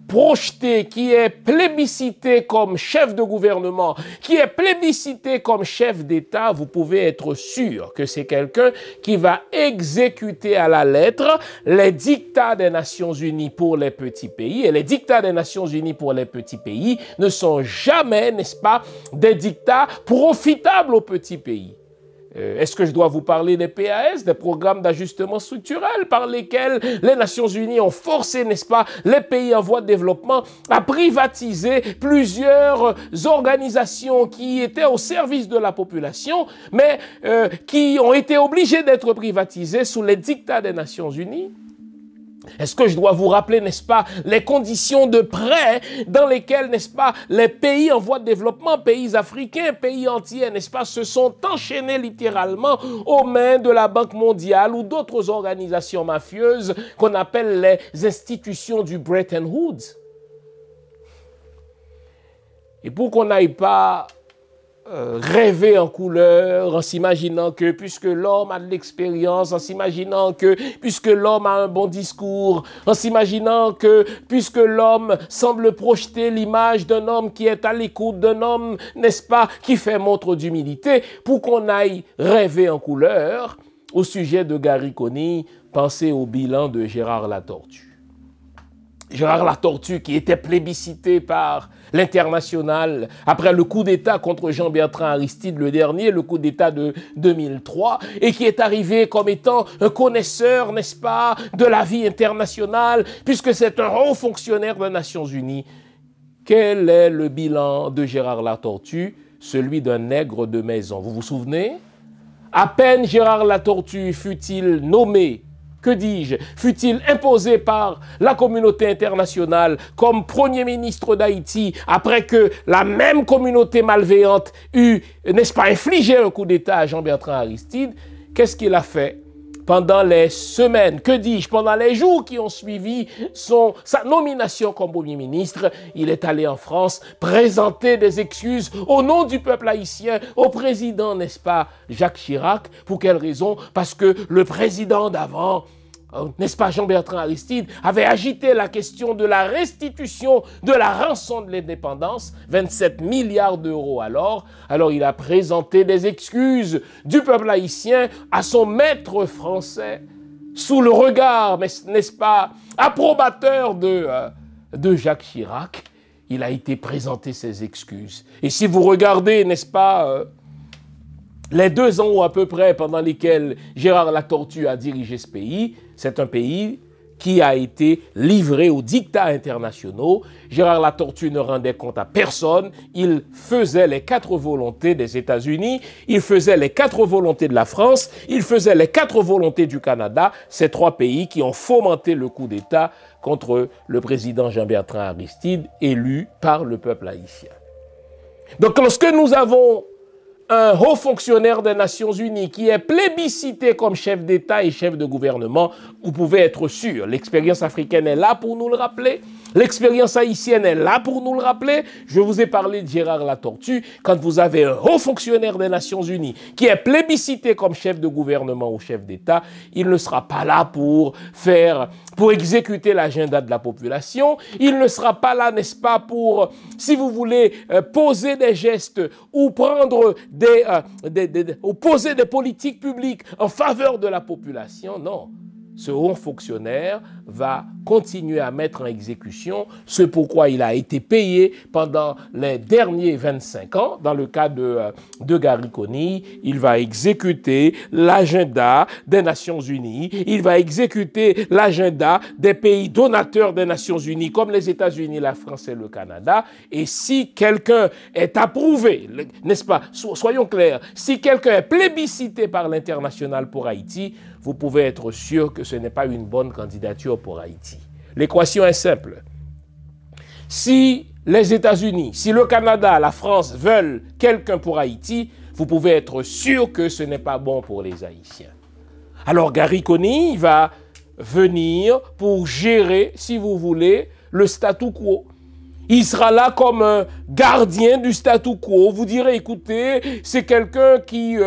projeté, qui est plébiscité comme chef de gouvernement, qui est plébiscité comme chef d'État, vous pouvez être sûr que c'est quelqu'un qui va exécuter à la lettre les dictats des Nations Unies pour les petits pays. Et les dictats des Nations Unies pour les petits pays ne sont jamais, n'est-ce pas, des dictats profitables aux petits pays. Est-ce que je dois vous parler des PAS, des programmes d'ajustement structurel par lesquels les Nations Unies ont forcé, n'est-ce pas, les pays en voie de développement à privatiser plusieurs organisations qui étaient au service de la population, mais qui ont été obligées d'être privatisées sous les dictats des Nations Unies? Est-ce que je dois vous rappeler, n'est-ce pas, les conditions de prêt dans lesquelles, n'est-ce pas, les pays en voie de développement, pays africains, pays entiers, n'est-ce pas, se sont enchaînés littéralement aux mains de la Banque mondiale ou d'autres organisations mafieuses qu'on appelle les institutions du Bretton Woods. Et pour qu'on n'aille pas rêver en couleur, en s'imaginant que puisque l'homme a de l'expérience, en s'imaginant que puisque l'homme a un bon discours, en s'imaginant que puisque l'homme semble projeter l'image d'un homme qui est à l'écoute, d'un homme, n'est-ce pas, qui fait montre d'humilité, pour qu'on aille rêver en couleur, au sujet de Gary Coney, pensez au bilan de Gérard Latortue. Gérard Latortue qui était plébiscité par l'international après le coup d'État contre Jean-Bertrand Aristide, le dernier, le coup d'État de 2003, et qui est arrivé comme étant un connaisseur, n'est-ce pas, de la vie internationale, puisque c'est un haut fonctionnaire des Nations Unies. Quel est le bilan de Gérard Latortue? Celui d'un nègre de maison. Vous vous souvenez? À peine Gérard Latortue fut-il nommé, que dis-je, fut-il imposé par la communauté internationale comme Premier ministre d'Haïti après que la même communauté malveillante eut, n'est-ce pas, infligé un coup d'État à Jean-Bertrand Aristide, qu'est-ce qu'il a fait? Pendant les semaines, que dis-je, pendant les jours qui ont suivi sa nomination comme Premier ministre, il est allé en France présenter des excuses au nom du peuple haïtien au président, n'est-ce pas, Jacques Chirac. Pour quelle raison? Parce que le président d'avant, n'est-ce pas, Jean-Bertrand Aristide, avait agité la question de la restitution de la rançon de l'indépendance, 27 milliards d'euros alors. Alors il a présenté des excuses du peuple haïtien à son maître français, sous le regard, n'est-ce pas, approbateur de Jacques Chirac. Il a été présenté ses excuses. Et si vous regardez, n'est-ce pas, les 2 ans ou à peu près pendant lesquels Gérard Latortue a dirigé ce pays, c'est un pays qui a été livré aux dictats internationaux. Gérard Latortue ne rendait compte à personne. Il faisait les 4 volontés des États-Unis, il faisait les 4 volontés de la France, il faisait les 4 volontés du Canada, ces 3 pays qui ont fomenté le coup d'État contre le président Jean-Bertrand Aristide, élu par le peuple haïtien. Donc lorsque nous avons un haut fonctionnaire des Nations Unies qui est plébiscité comme chef d'État et chef de gouvernement, vous pouvez être sûr, l'expérience africaine est là pour nous le rappeler, l'expérience haïtienne est là pour nous le rappeler. Je vous ai parlé de Gérard Latortue. Quand vous avez un haut fonctionnaire des Nations Unies qui est plébiscité comme chef de gouvernement ou chef d'État, il ne sera pas là pour exécuter l'agenda de la population. Il ne sera pas là, n'est-ce pas, pour, si vous voulez, poser des gestes ou prendre ou poser des politiques publiques en faveur de la population. Non. Ce haut fonctionnaire va continuer à mettre en exécution ce pourquoi il a été payé pendant les derniers 25 ans. Dans le cas de Gary Conille, il va exécuter l'agenda des Nations Unies, il va exécuter l'agenda des pays donateurs des Nations Unies, comme les États-Unis, la France et le Canada. Et si quelqu'un est approuvé, n'est-ce pas, soyons clairs, si quelqu'un est plébiscité par l'international pour Haïti, vous pouvez être sûr que ce n'est pas une bonne candidature pour Haïti. L'équation est simple. Si les États-Unis, si le Canada, la France veulent quelqu'un pour Haïti, vous pouvez être sûr que ce n'est pas bon pour les Haïtiens. Alors Gary Conille va venir pour gérer, si vous voulez, le statu quo. Il sera là comme un gardien du statu quo. Vous direz, écoutez, c'est quelqu'un qui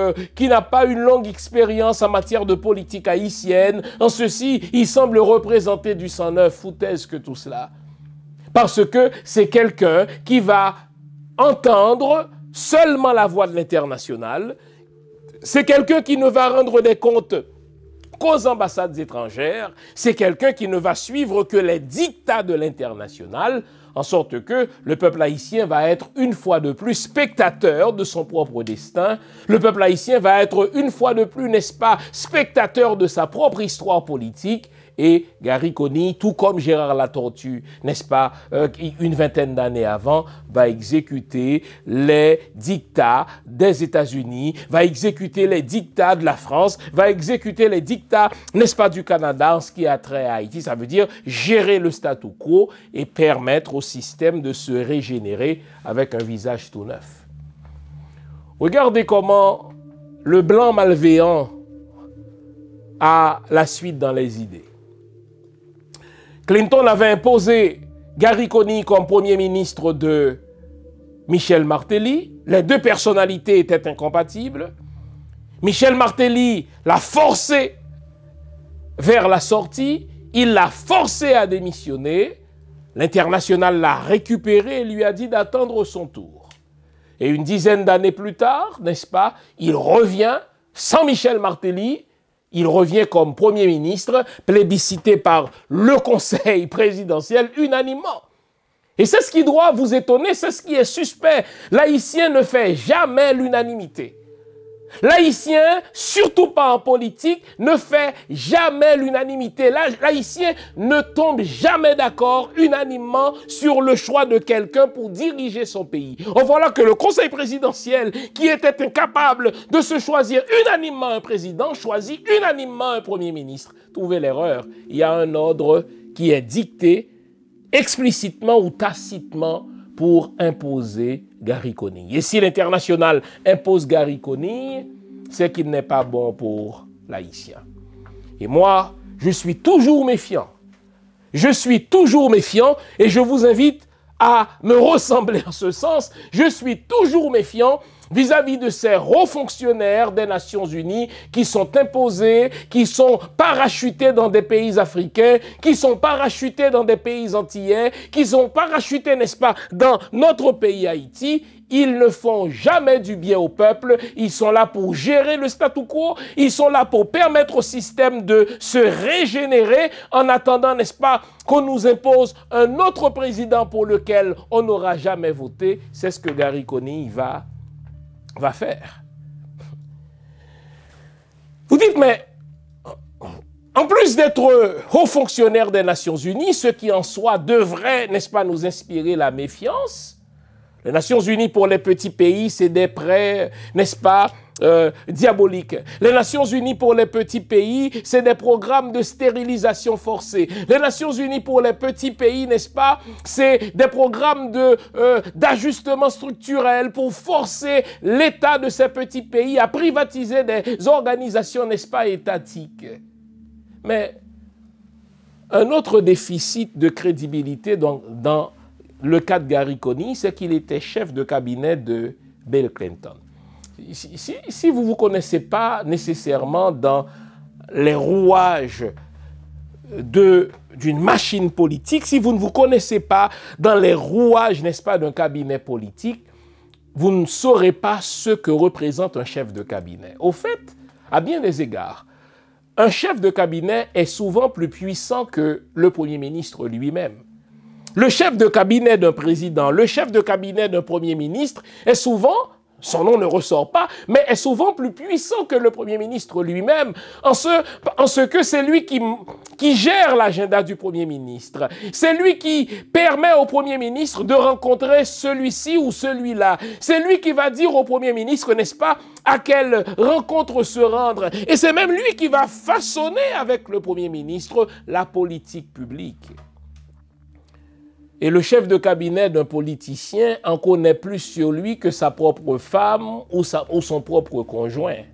n'a pas une longue expérience en matière de politique haïtienne. En ceci, il semble représenter du sang neuf. Foutaise que tout cela. Parce que c'est quelqu'un qui va entendre seulement la voix de l'international. C'est quelqu'un qui ne va rendre des comptes qu'aux ambassades étrangères. C'est quelqu'un qui ne va suivre que les dictats de l'international, en sorte que le peuple haïtien va être une fois de plus spectateur de son propre destin. Le peuple haïtien va être une fois de plus, n'est-ce pas, spectateur de sa propre histoire politique. Et Gary Conille, tout comme Gérard Latortue, n'est-ce pas, une vingtaine d'années avant, va exécuter les dictats des États-Unis, va exécuter les dictats de la France, va exécuter les dictats, n'est-ce pas, du Canada en ce qui a trait à Haïti. Ça veut dire gérer le statu quo et permettre au système de se régénérer avec un visage tout neuf. Regardez comment le blanc malveillant a la suite dans les idées. Clinton avait imposé Gary Conille comme premier ministre de Michel Martelly. Les deux personnalités étaient incompatibles. Michel Martelly l'a forcé vers la sortie. Il l'a forcé à démissionner. L'international l'a récupéré et lui a dit d'attendre son tour. Et une dizaine d'années plus tard, n'est-ce pas, il revient sans Michel Martelly. Il revient comme Premier ministre, plébiscité par le Conseil présidentiel unanimement. Et c'est ce qui doit vous étonner, c'est ce qui est suspect. L'haïtien ne fait jamais l'unanimité. L'haïtien, surtout pas en politique, ne fait jamais l'unanimité. L'haïtien ne tombe jamais d'accord unanimement sur le choix de quelqu'un pour diriger son pays. On voit là que le Conseil présidentiel, qui était incapable de se choisir unanimement un président, choisit unanimement un Premier ministre. Trouvez l'erreur. Il y a un ordre qui est dicté explicitement ou tacitement pour imposer Gary Conille. Et si l'international impose Gary Conille, c'est qu'il n'est pas bon pour l'haïtien. Et moi, je suis toujours méfiant. Je suis toujours méfiant et je vous invite à me ressembler en ce sens. Je suis toujours méfiant vis-à-vis de ces hauts fonctionnaires des Nations Unies qui sont imposés, qui sont parachutés dans des pays africains, qui sont parachutés dans des pays antillais, qui sont parachutés, n'est-ce pas, dans notre pays Haïti. Ils ne font jamais du bien au peuple. Ils sont là pour gérer le statu quo. Ils sont là pour permettre au système de se régénérer en attendant, n'est-ce pas, qu'on nous impose un autre président pour lequel on n'aura jamais voté. C'est ce que Gary Conille va faire. Vous dites, mais en plus d'être haut fonctionnaire des Nations Unies, ce qui en soi devrait, n'est-ce pas, nous inspirer la méfiance. Les Nations Unies pour les petits pays, c'est des prêts, n'est-ce pas, diaboliques. Les Nations Unies pour les petits pays, c'est des programmes de stérilisation forcée. Les Nations Unies pour les petits pays, n'est-ce pas, c'est des programmes d'ajustement structurel pour forcer l'État de ces petits pays à privatiser des organisations, n'est-ce pas, étatiques. Mais un autre déficit de crédibilité dans le cas de Gary Coney, c'est qu'il était chef de cabinet de Bill Clinton. Si vous ne vous connaissez pas nécessairement dans les rouages d'une machine politique, si vous ne vous connaissez pas dans les rouages, n'est-ce pas, d'un cabinet politique, vous ne saurez pas ce que représente un chef de cabinet. Au fait, à bien des égards, un chef de cabinet est souvent plus puissant que le Premier ministre lui-même. Le chef de cabinet d'un président, le chef de cabinet d'un Premier ministre est souvent, son nom ne ressort pas, mais est souvent plus puissant que le Premier ministre lui-même, en ce que c'est lui qui gère l'agenda du Premier ministre. C'est lui qui permet au Premier ministre de rencontrer celui-ci ou celui-là. C'est lui qui va dire au Premier ministre, n'est-ce pas, à quelle rencontre se rendre. Et c'est même lui qui va façonner avec le Premier ministre la politique publique. Et le chef de cabinet d'un politicien en connaît plus sur lui que sa propre femme ou son propre conjoint.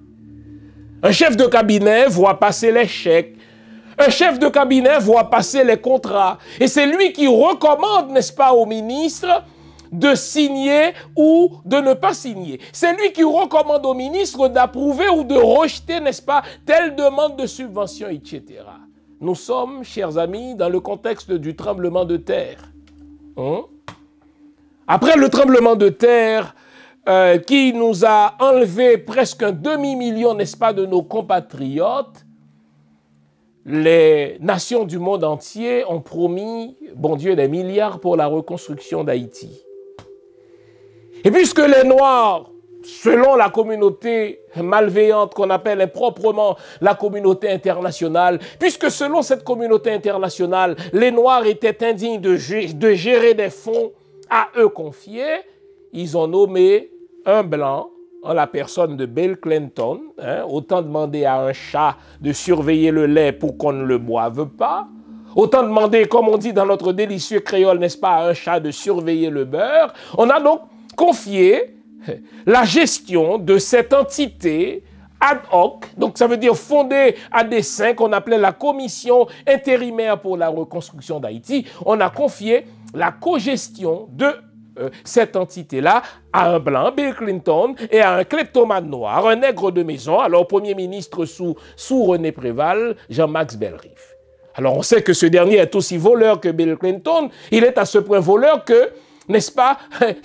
Un chef de cabinet voit passer les chèques. Un chef de cabinet voit passer les contrats. Et c'est lui qui recommande, n'est-ce pas, au ministre de signer ou de ne pas signer. C'est lui qui recommande au ministre d'approuver ou de rejeter, n'est-ce pas, telle demande de subvention, etc. Nous sommes, chers amis, dans le contexte du tremblement de terre. Après le tremblement de terre qui nous a enlevé presque un demi-million, n'est-ce pas, de nos compatriotes, les nations du monde entier ont promis, bon Dieu, des milliards pour la reconstruction d'Haïti. Et puisque les Noirs, selon la communauté malveillante qu'on appelle improprement la communauté internationale, puisque selon cette communauté internationale, les Noirs étaient indignes de gérer des fonds à eux confiés, ils ont nommé un Blanc, en la personne de Bill Clinton, autant demander à un chat de surveiller le lait pour qu'on ne le boive pas, autant demander, comme on dit dans notre délicieux créole, n'est-ce pas, à un chat de surveiller le beurre. On a donc confié la gestion de cette entité ad hoc, donc ça veut dire fondée à dessein, qu'on appelait la Commission intérimaire pour la reconstruction d'Haïti. On a confié la cogestion de cette entité-là à un Blanc, Bill Clinton, et à un kleptomane noir, un nègre de maison, alors Premier ministre sous René Préval, Jean-Max Bellerive. Alors on sait que ce dernier est aussi voleur que Bill Clinton, il est à ce point voleur que, n'est-ce pas,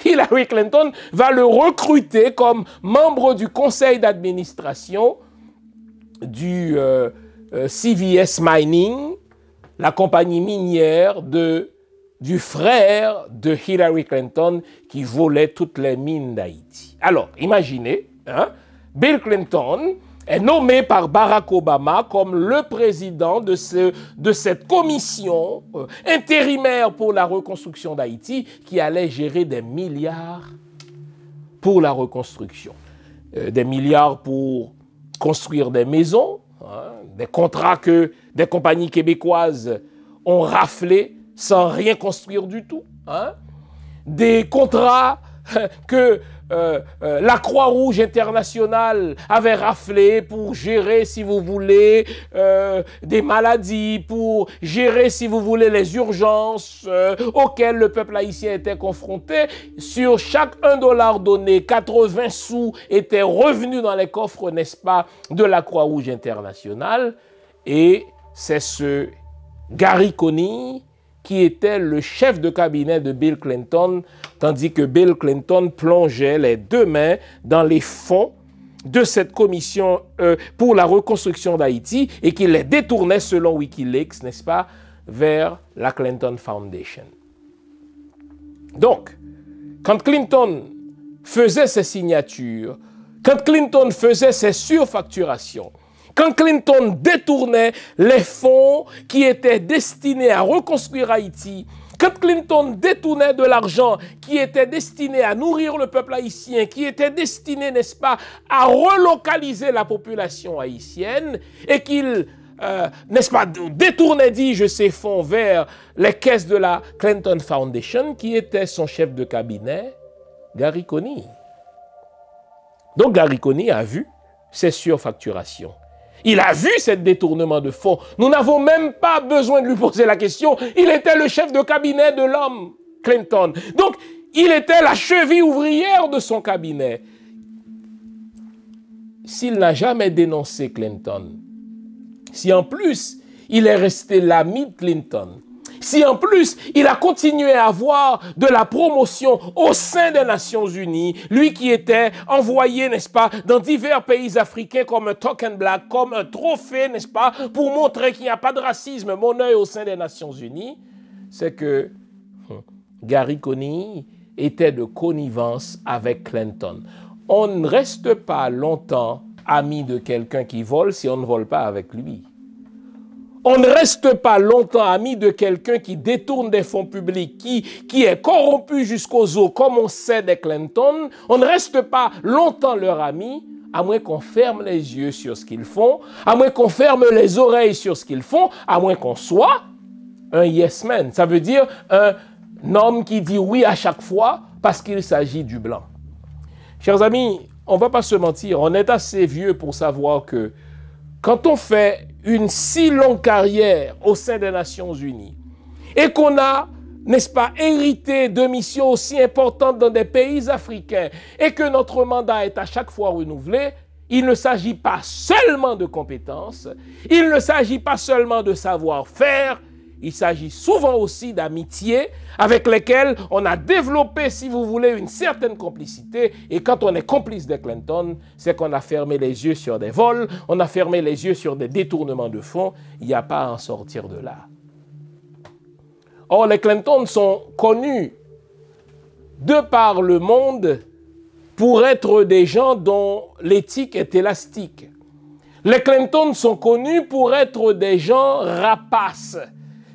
Hillary Clinton va le recruter comme membre du conseil d'administration du CVS Mining, la compagnie minière du frère de Hillary Clinton qui volait toutes les mines d'Haïti. Alors, imaginez, Bill Clinton est nommé par Barack Obama comme le président de cette commission intérimaire pour la reconstruction d'Haïti qui allait gérer des milliards pour la reconstruction. Des milliards pour construire des maisons, des contrats que des compagnies québécoises ont raflés sans rien construire du tout. Des contrats que la Croix-Rouge internationale avait raflé pour gérer, si vous voulez, des maladies, pour gérer, si vous voulez, les urgences auxquelles le peuple haïtien était confronté. Sur chaque $1 donné, 80 sous étaient revenus dans les coffres, n'est-ce pas, de la Croix-Rouge internationale. Et c'est ce Gary Coney qui était le chef de cabinet de Bill Clinton, tandis que Bill Clinton plongeait les deux mains dans les fonds de cette commission pour la reconstruction d'Haïti et qu'il les détournait, selon Wikileaks, n'est-ce pas, vers la Clinton Foundation. Donc, quand Clinton faisait ses signatures, quand Clinton faisait ses surfacturations, quand Clinton détournait les fonds qui étaient destinés à reconstruire Haïti, quand Clinton détournait de l'argent qui était destiné à nourrir le peuple haïtien, qui était destiné, n'est-ce pas, à relocaliser la population haïtienne, et qu'il, n'est-ce pas, détournait, dis-je, ces fonds vers les caisses de la Clinton Foundation, qui était son chef de cabinet, Gary Coney. Donc Gary Coney a vu ces surfacturations. Il a vu ce détournement de fonds. Nous n'avons même pas besoin de lui poser la question. Il était le chef de cabinet de l'homme, Clinton. Donc, il était la cheville ouvrière de son cabinet. S'il n'a jamais dénoncé Clinton, si en plus, il est resté l'ami de Clinton, si en plus, il a continué à avoir de la promotion au sein des Nations Unies, lui qui était envoyé, n'est-ce pas, dans divers pays africains comme un token black, comme un trophée, n'est-ce pas, pour montrer qu'il n'y a pas de racisme, mon œil au sein des Nations Unies, c'est que Gary Coney était de connivence avec Clinton. On ne reste pas longtemps ami de quelqu'un qui vole si on ne vole pas avec lui. On ne reste pas longtemps ami de quelqu'un qui détourne des fonds publics, qui est corrompu jusqu'aux os, comme on sait des Clinton. On ne reste pas longtemps leur ami, à moins qu'on ferme les yeux sur ce qu'ils font, à moins qu'on ferme les oreilles sur ce qu'ils font, à moins qu'on soit un yes man. Ça veut dire un homme qui dit oui à chaque fois parce qu'il s'agit du blanc. Chers amis, on ne va pas se mentir, on est assez vieux pour savoir que quand on fait une si longue carrière au sein des Nations Unies et qu'on a, n'est-ce pas, hérité de missions aussi importantes dans des pays africains et que notre mandat est à chaque fois renouvelé, il ne s'agit pas seulement de compétences, il ne s'agit pas seulement de savoir-faire, il s'agit souvent aussi d'amitié avec lesquelles on a développé, si vous voulez, une certaine complicité. Et quand on est complice de Clinton, c'est qu'on a fermé les yeux sur des vols, on a fermé les yeux sur des détournements de fonds. Il n'y a pas à en sortir de là. Or, les Clinton sont connus de par le monde pour être des gens dont l'éthique est élastique. Les Clinton sont connus pour être des gens rapaces.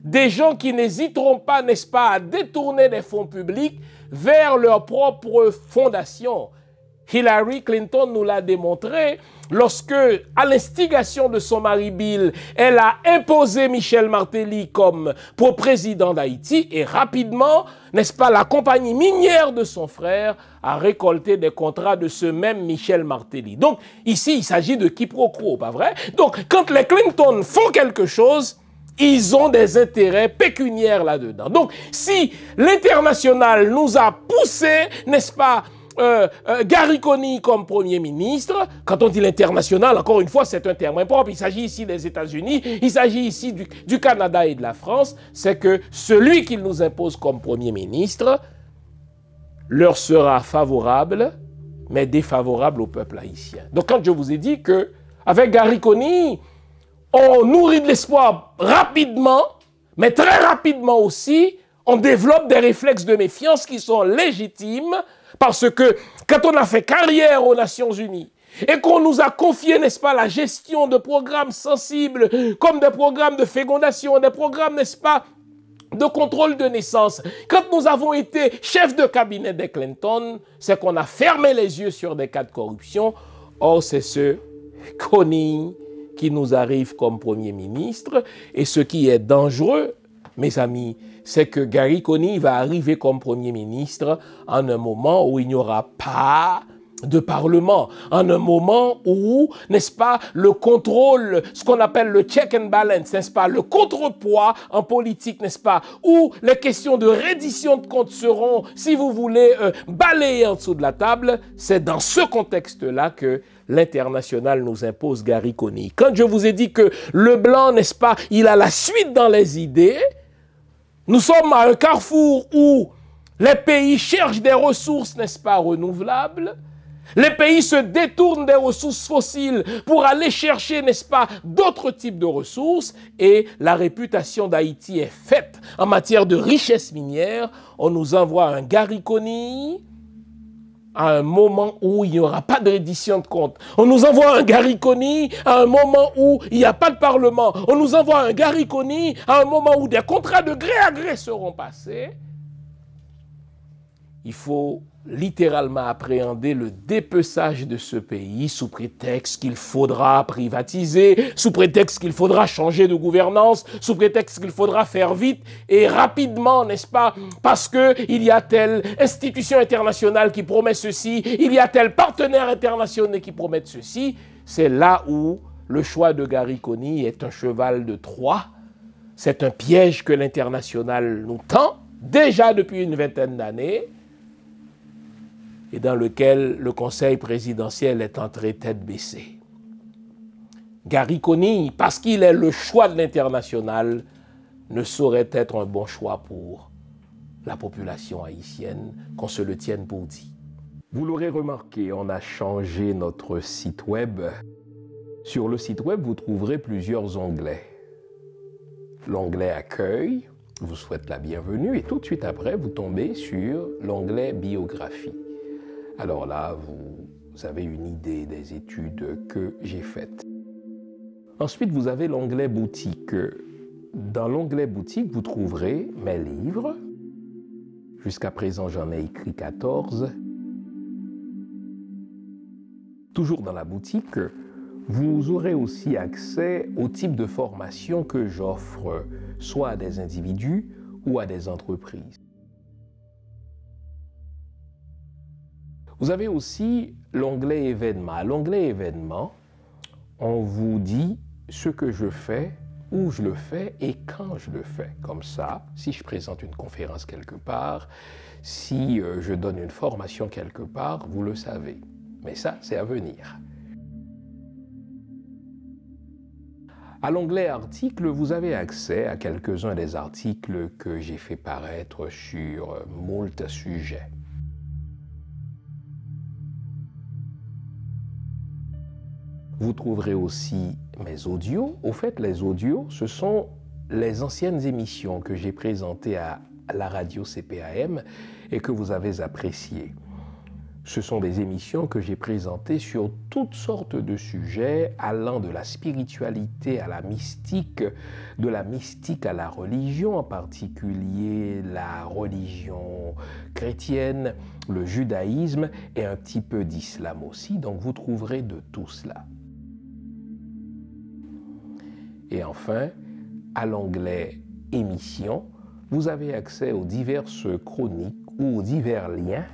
Des gens qui n'hésiteront pas, n'est-ce pas, à détourner des fonds publics vers leur propre fondation. Hillary Clinton nous l'a démontré lorsque, à l'instigation de son mari Bill, elle a imposé Michel Martelly comme président d'Haïti et rapidement, n'est-ce pas, la compagnie minière de son frère a récolté des contrats de ce même Michel Martelly. Donc ici, il s'agit de quiproquo, pas vrai? Donc quand les Clinton font quelque chose, ils ont des intérêts pécuniaires là-dedans. Donc, si l'international nous a poussé, n'est-ce pas, Gary Coney comme Premier ministre, quand on dit l'international, encore une fois, c'est un terme impropre. Il s'agit ici des États-Unis, il s'agit ici du Canada et de la France. C'est que celui qu'il nous impose comme Premier ministre leur sera favorable, mais défavorable au peuple haïtien. Donc, quand je vous ai dit que avec Gary Coney, on nourrit de l'espoir rapidement, mais très rapidement aussi, on développe des réflexes de méfiance qui sont légitimes parce que quand on a fait carrière aux Nations Unies et qu'on nous a confié, n'est-ce pas, la gestion de programmes sensibles comme des programmes de fécondation, des programmes, n'est-ce pas, de contrôle de naissance, quand nous avons été chefs de cabinet des Clinton, c'est qu'on a fermé les yeux sur des cas de corruption. Or, c'est ce Coney qui nous arrive comme Premier ministre. Et ce qui est dangereux, mes amis, c'est que Gary Coney va arriver comme Premier ministre en un moment où il n'y aura pas de Parlement, en un moment où, n'est-ce pas, le contrôle, ce qu'on appelle le check and balance, n'est-ce pas, le contrepoids en politique, n'est-ce pas, où les questions de reddition de comptes seront, si vous voulez, balayées en dessous de la table. C'est dans ce contexte-là que l'international nous impose Gary Coney. Quand je vous ai dit que le blanc, n'est-ce pas, il a la suite dans les idées, nous sommes à un carrefour où les pays cherchent des ressources, n'est-ce pas, renouvelables. Les pays se détournent des ressources fossiles pour aller chercher, n'est-ce pas, d'autres types de ressources. Et la réputation d'Haïti est faite en matière de richesse minière. On nous envoie un Gary Coney à un moment où il n'y aura pas de reddition de comptes. On nous envoie un Gariconi à un moment où il n'y a pas de Parlement. On nous envoie un Gariconi à un moment où des contrats de gré à gré seront passés. Il faut littéralement appréhender le dépeçage de ce pays sous prétexte qu'il faudra privatiser, sous prétexte qu'il faudra changer de gouvernance, sous prétexte qu'il faudra faire vite et rapidement, n'est-ce pas? Parce qu'il y a telle institution internationale qui promet ceci, il y a tel partenaire international qui promet ceci. C'est là où le choix de Gariconi est un cheval de Troie. C'est un piège que l'international nous tend déjà depuis une vingtaine d'années, et dans lequel le Conseil présidentiel est entré tête baissée. Gariconi, parce qu'il est le choix de l'international, ne saurait être un bon choix pour la population haïtienne, qu'on se le tienne pour dit. Vous l'aurez remarqué, on a changé notre site web. Sur le site web, vous trouverez plusieurs onglets. L'onglet Accueil vous souhaite la bienvenue et tout de suite après, vous tombez sur l'onglet Biographie. Alors là, vous avez une idée des études que j'ai faites. Ensuite, vous avez l'onglet Boutique. Dans l'onglet Boutique, vous trouverez mes livres. Jusqu'à présent, j'en ai écrit 14. Toujours dans la boutique, vous aurez aussi accès au type de formation que j'offre, soit à des individus ou à des entreprises. Vous avez aussi l'onglet événements. À l'onglet événements, on vous dit ce que je fais, où je le fais et quand je le fais. Comme ça, si je présente une conférence quelque part, si je donne une formation quelque part, vous le savez. Mais ça, c'est à venir. À l'onglet articles, vous avez accès à quelques-uns des articles que j'ai fait paraître sur moult sujets. Vous trouverez aussi mes audios. Au fait, les audios, ce sont les anciennes émissions que j'ai présentées à la radio CPAM et que vous avez appréciées. Ce sont des émissions que j'ai présentées sur toutes sortes de sujets allant de la spiritualité à la mystique, de la mystique à la religion, en particulier la religion chrétienne, le judaïsme et un petit peu d'islam aussi. Donc vous trouverez de tout cela. Et enfin, à l'onglet « Émissions », vous avez accès aux diverses chroniques ou aux divers liens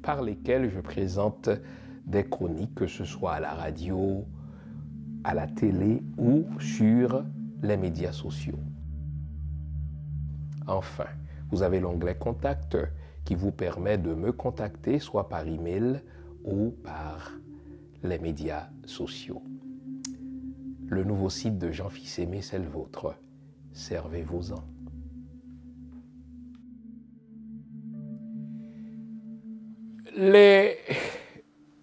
par lesquels je présente des chroniques, que ce soit à la radio, à la télé ou sur les médias sociaux. Enfin, vous avez l'onglet « Contact » qui vous permet de me contacter soit par email ou par les médias sociaux. Le nouveau site de Jean Fils-Aimé, c'est le vôtre. Servez-vous-en. Les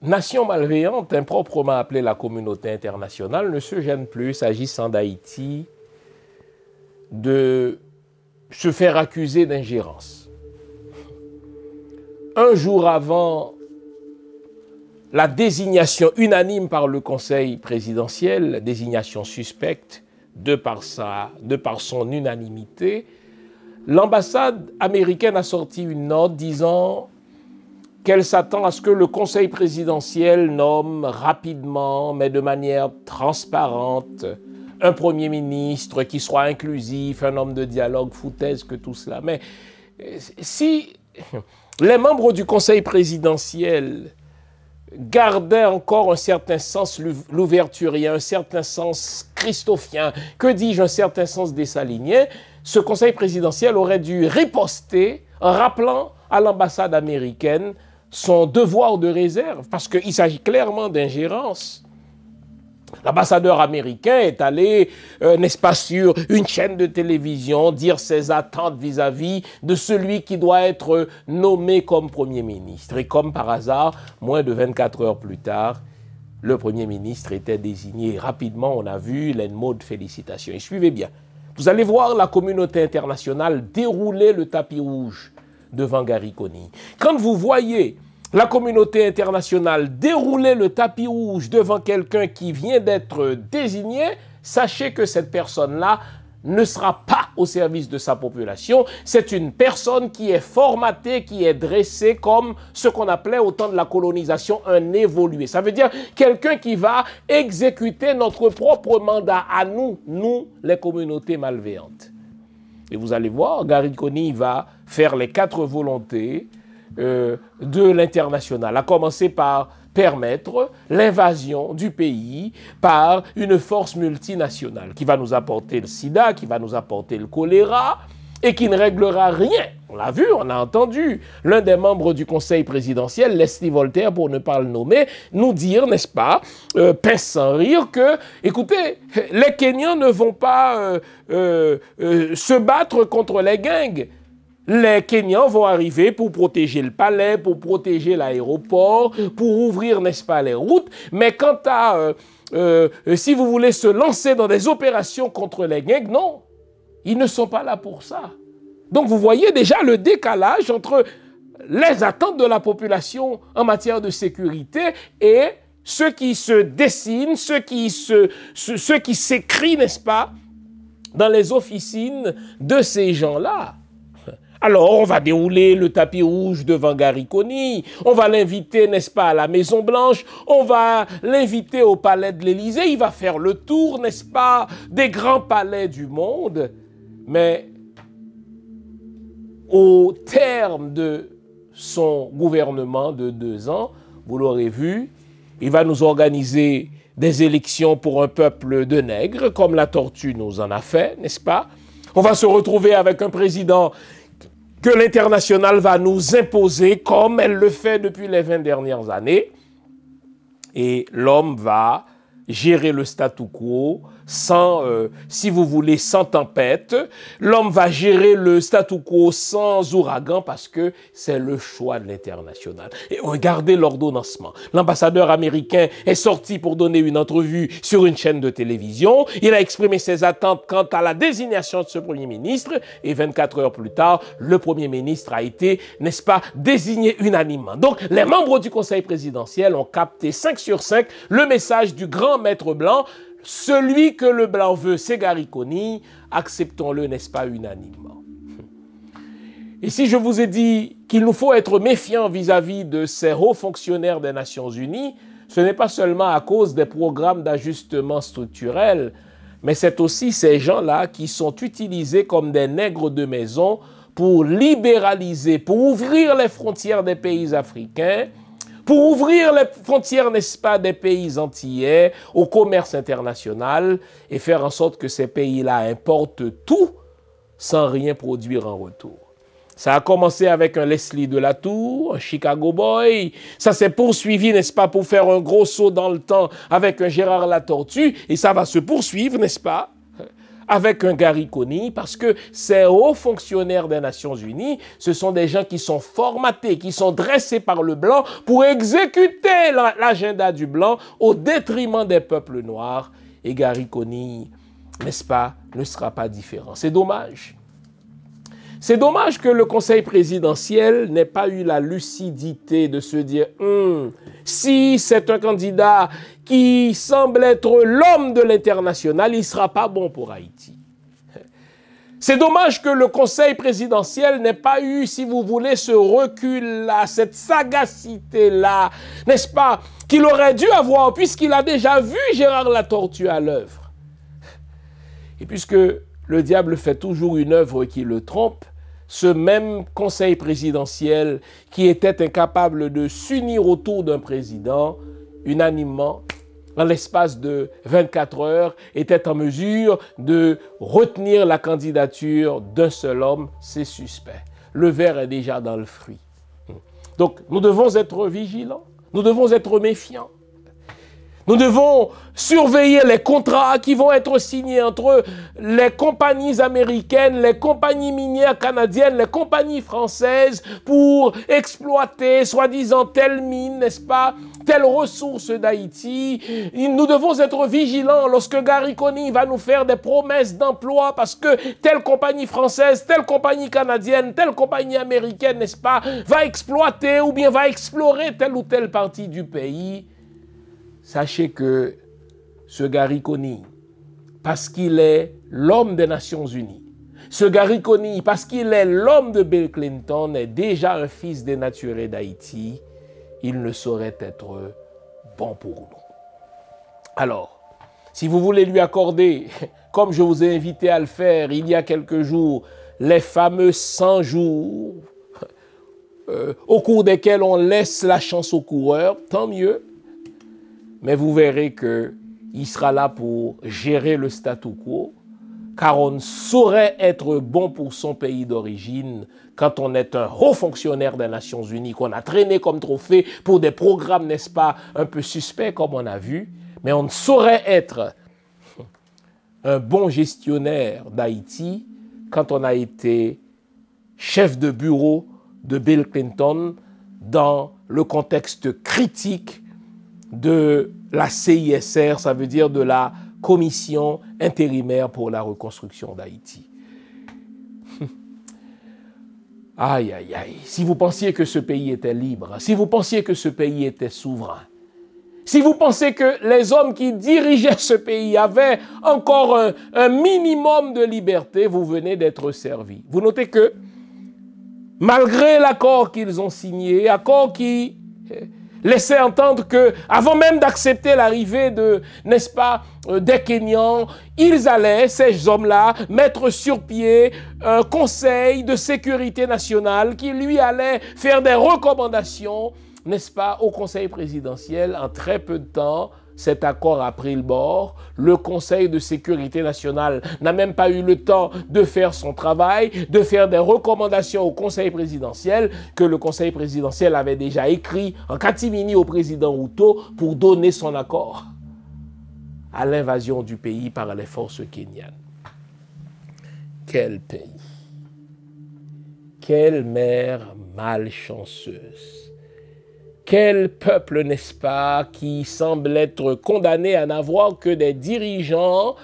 nations malveillantes, improprement appelées la communauté internationale, ne se gênent plus, s'agissant d'Haïti, de se faire accuser d'ingérence. Un jour avant la désignation unanime par le Conseil présidentiel, la désignation suspecte de par son unanimité, l'ambassade américaine a sorti une note disant qu'elle s'attend à ce que le Conseil présidentiel nomme rapidement, mais de manière transparente, un Premier ministre qui soit inclusif, un homme de dialogue, foutaise que tout cela. Mais si les membres du Conseil présidentiel gardaient encore un certain sens louverturien, un certain sens christophien, que dis-je, un certain sens dessalinien, ce Conseil présidentiel aurait dû riposter en rappelant à l'ambassade américaine son devoir de réserve, parce qu'il s'agit clairement d'ingérence. L'ambassadeur américain est allé, n'est-ce pas, sur une chaîne de télévision dire ses attentes vis-à-vis de celui qui doit être nommé comme Premier ministre. Et comme par hasard, moins de 24 heures plus tard, le Premier ministre était désigné. Rapidement, on a vu les mots de félicitations. Et suivez bien, vous allez voir la communauté internationale dérouler le tapis rouge devant Gariconi. Quand vous voyez la communauté internationale déroulait le tapis rouge devant quelqu'un qui vient d'être désigné, sachez que cette personne-là ne sera pas au service de sa population. C'est une personne qui est formatée, qui est dressée comme ce qu'on appelait au temps de la colonisation un évolué. Ça veut dire quelqu'un qui va exécuter notre propre mandat à nous, les communautés malveillantes. Et vous allez voir, Gariconi va faire les 4 volontés de l'international, à commencer par permettre l'invasion du pays par une force multinationale qui va nous apporter le sida, qui va nous apporter le choléra et qui ne réglera rien. On l'a vu, on a entendu l'un des membres du conseil présidentiel, Leslie Voltaire, pour ne pas le nommer, nous dire, n'est-ce pas, pince sans rire, que, écoutez, les Kenyans ne vont pas se battre contre les gangs. Les Kenyans vont arriver pour protéger le palais, pour protéger l'aéroport, pour ouvrir, n'est-ce pas, les routes. Mais quant à, si vous voulez se lancer dans des opérations contre les gangs, non, ils ne sont pas là pour ça. Donc vous voyez déjà le décalage entre les attentes de la population en matière de sécurité et ce qui se dessine, ce qui s'écrit, n'est-ce pas, dans les officines de ces gens-là. Alors, on va dérouler le tapis rouge devant Gariconi, on va l'inviter, n'est-ce pas, à la Maison-Blanche, on va l'inviter au palais de l'Élysée, il va faire le tour, n'est-ce pas, des grands palais du monde. Mais au terme de son gouvernement de 2 ans, vous l'aurez vu, il va nous organiser des élections pour un peuple de nègres, comme la tortue nous en a fait, n'est-ce pas? On va se retrouver avec un président que l'international va nous imposer comme elle le fait depuis les 20 dernières années. Et l'homme va gérer le statu quo sans, si vous voulez, sans tempête. L'homme va gérer le statu quo sans ouragan parce que c'est le choix de l'international. Et regardez l'ordonnancement. L'ambassadeur américain est sorti pour donner une entrevue sur une chaîne de télévision. Il a exprimé ses attentes quant à la désignation de ce Premier ministre. Et 24 heures plus tard, le Premier ministre a été, n'est-ce pas, désigné unanimement. Donc, les membres du Conseil présidentiel ont capté 5 sur 5 le message du grand maître blanc. Celui que le blanc veut, c'est Gariconi, acceptons-le, n'est-ce pas, unanimement. Et si je vous ai dit qu'il nous faut être méfiants vis-à-vis de ces hauts fonctionnaires des Nations Unies, ce n'est pas seulement à cause des programmes d'ajustement structurel, mais c'est aussi ces gens-là qui sont utilisés comme des nègres de maison pour libéraliser, pour ouvrir les frontières des pays africains, pour ouvrir les frontières, n'est-ce pas, des pays antillais au commerce international et faire en sorte que ces pays-là importent tout sans rien produire en retour. Ça a commencé avec un Leslie Delatour, un Chicago Boy. Ça s'est poursuivi, n'est-ce pas, pour faire un gros saut dans le temps avec un Gérard Latortue. Et ça va se poursuivre, n'est-ce pas, avec un Gariconi, parce que ces hauts fonctionnaires des Nations Unies, ce sont des gens qui sont formatés, qui sont dressés par le blanc pour exécuter l'agenda du blanc au détriment des peuples noirs. Et Gariconi, n'est-ce pas, ne sera pas différent. C'est dommage. C'est dommage que le Conseil présidentiel n'ait pas eu la lucidité de se dire si c'est un candidat qui semble être l'homme de l'international, il ne sera pas bon pour Haïti. C'est dommage que le Conseil présidentiel n'ait pas eu, si vous voulez, ce recul-là, cette sagacité-là, n'est-ce pas, qu'il aurait dû avoir puisqu'il a déjà vu Gérard Latortue à l'œuvre. Et puisque le diable fait toujours une œuvre qui le trompe, ce même conseil présidentiel qui était incapable de s'unir autour d'un président, unanimement, en l'espace de 24 heures, était en mesure de retenir la candidature d'un seul homme, c'est suspect. Le ver est déjà dans le fruit. Donc, nous devons être vigilants, nous devons être méfiants. Nous devons surveiller les contrats qui vont être signés entre les compagnies américaines, les compagnies minières canadiennes, les compagnies françaises pour exploiter, soi-disant, telle mine, n'est-ce pas, telle ressource d'Haïti. Nous devons être vigilants lorsque Gary Coney va nous faire des promesses d'emploi parce que telle compagnie française, telle compagnie canadienne, telle compagnie américaine, n'est-ce pas, va exploiter ou bien va explorer telle ou telle partie du pays. Sachez que ce Gary Coney, parce qu'il est l'homme des Nations Unies, ce Gary Coney, parce qu'il est l'homme de Bill Clinton, est déjà un fils dénaturé d'Haïti, il ne saurait être bon pour nous. Alors, si vous voulez lui accorder, comme je vous ai invité à le faire il y a quelques jours, les fameux 100 jours au cours desquels on laisse la chance au coureur, tant mieux. Mais vous verrez qu'il sera là pour gérer le statu quo, car on ne saurait être bon pour son pays d'origine quand on est un haut fonctionnaire des Nations Unies, qu'on a traîné comme trophée pour des programmes, n'est-ce pas, un peu suspects comme on a vu. Mais on ne saurait être un bon gestionnaire d'Haïti quand on a été chef de bureau de Bill Clinton dans le contexte critique de la CISR, ça veut dire de la Commission intérimaire pour la reconstruction d'Haïti. Aïe, aïe, aïe. Si vous pensiez que ce pays était libre, si vous pensiez que ce pays était souverain, si vous pensez que les hommes qui dirigeaient ce pays avaient encore un minimum de liberté, vous venez d'être servis. Vous notez que, malgré l'accord qu'ils ont signé, accord qui laissait entendre que, avant même d'accepter l'arrivée de, n'est-ce pas, des Kenyans, ils allaient, ces hommes-là, mettre sur pied un conseil de sécurité nationale qui lui allait faire des recommandations, n'est-ce pas, au conseil présidentiel. En très peu de temps, cet accord a pris le bord. Le Conseil de sécurité nationale n'a même pas eu le temps de faire son travail, de faire des recommandations au Conseil présidentiel que le Conseil présidentiel avait déjà écrit en catimini au président Ruto pour donner son accord à l'invasion du pays par les forces kenyanes. Quel pays! Quelle mère malchanceuse! Quel peuple, n'est-ce pas, qui semble être condamné à n'avoir que des dirigeants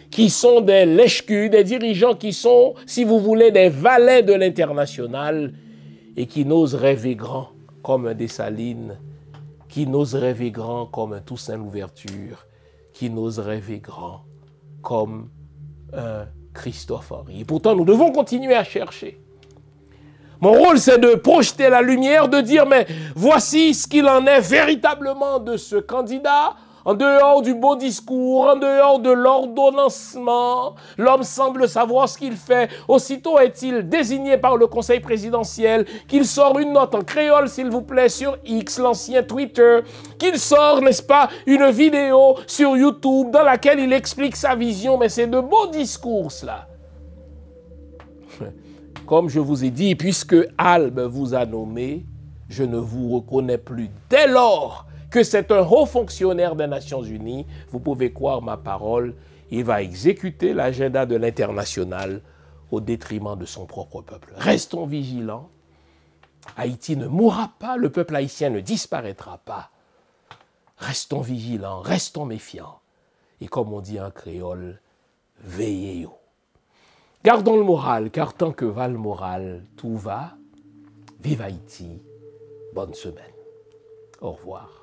qui sont des lèche-culs, des dirigeants qui sont, si vous voulez, des valets de l'international et qui n'osent rêver grand comme un Dessalines, qui n'osent rêver grand comme un Toussaint Louverture, qui n'osent rêver grand comme un Christophe Henry. Et pourtant, nous devons continuer à chercher. Mon rôle, c'est de projeter la lumière, de dire, mais voici ce qu'il en est véritablement de ce candidat, en dehors du beau discours, en dehors de l'ordonnancement. L'homme semble savoir ce qu'il fait. Aussitôt est-il désigné par le conseil présidentiel, qu'il sort une note en créole, s'il vous plaît, sur X, l'ancien Twitter, qu'il sort, n'est-ce pas, une vidéo sur YouTube dans laquelle il explique sa vision. Mais c'est de beaux discours, cela. Comme je vous ai dit, puisque Albe vous a nommé, je ne vous reconnais plus. Dès lors que c'est un haut fonctionnaire des Nations Unies, vous pouvez croire ma parole, il va exécuter l'agenda de l'international au détriment de son propre peuple. Restons vigilants. Haïti ne mourra pas, le peuple haïtien ne disparaîtra pas. Restons vigilants, restons méfiants. Et comme on dit en créole, veillez. Gardons le moral, car tant que va le moral, tout va. Vive Haïti. Bonne semaine. Au revoir.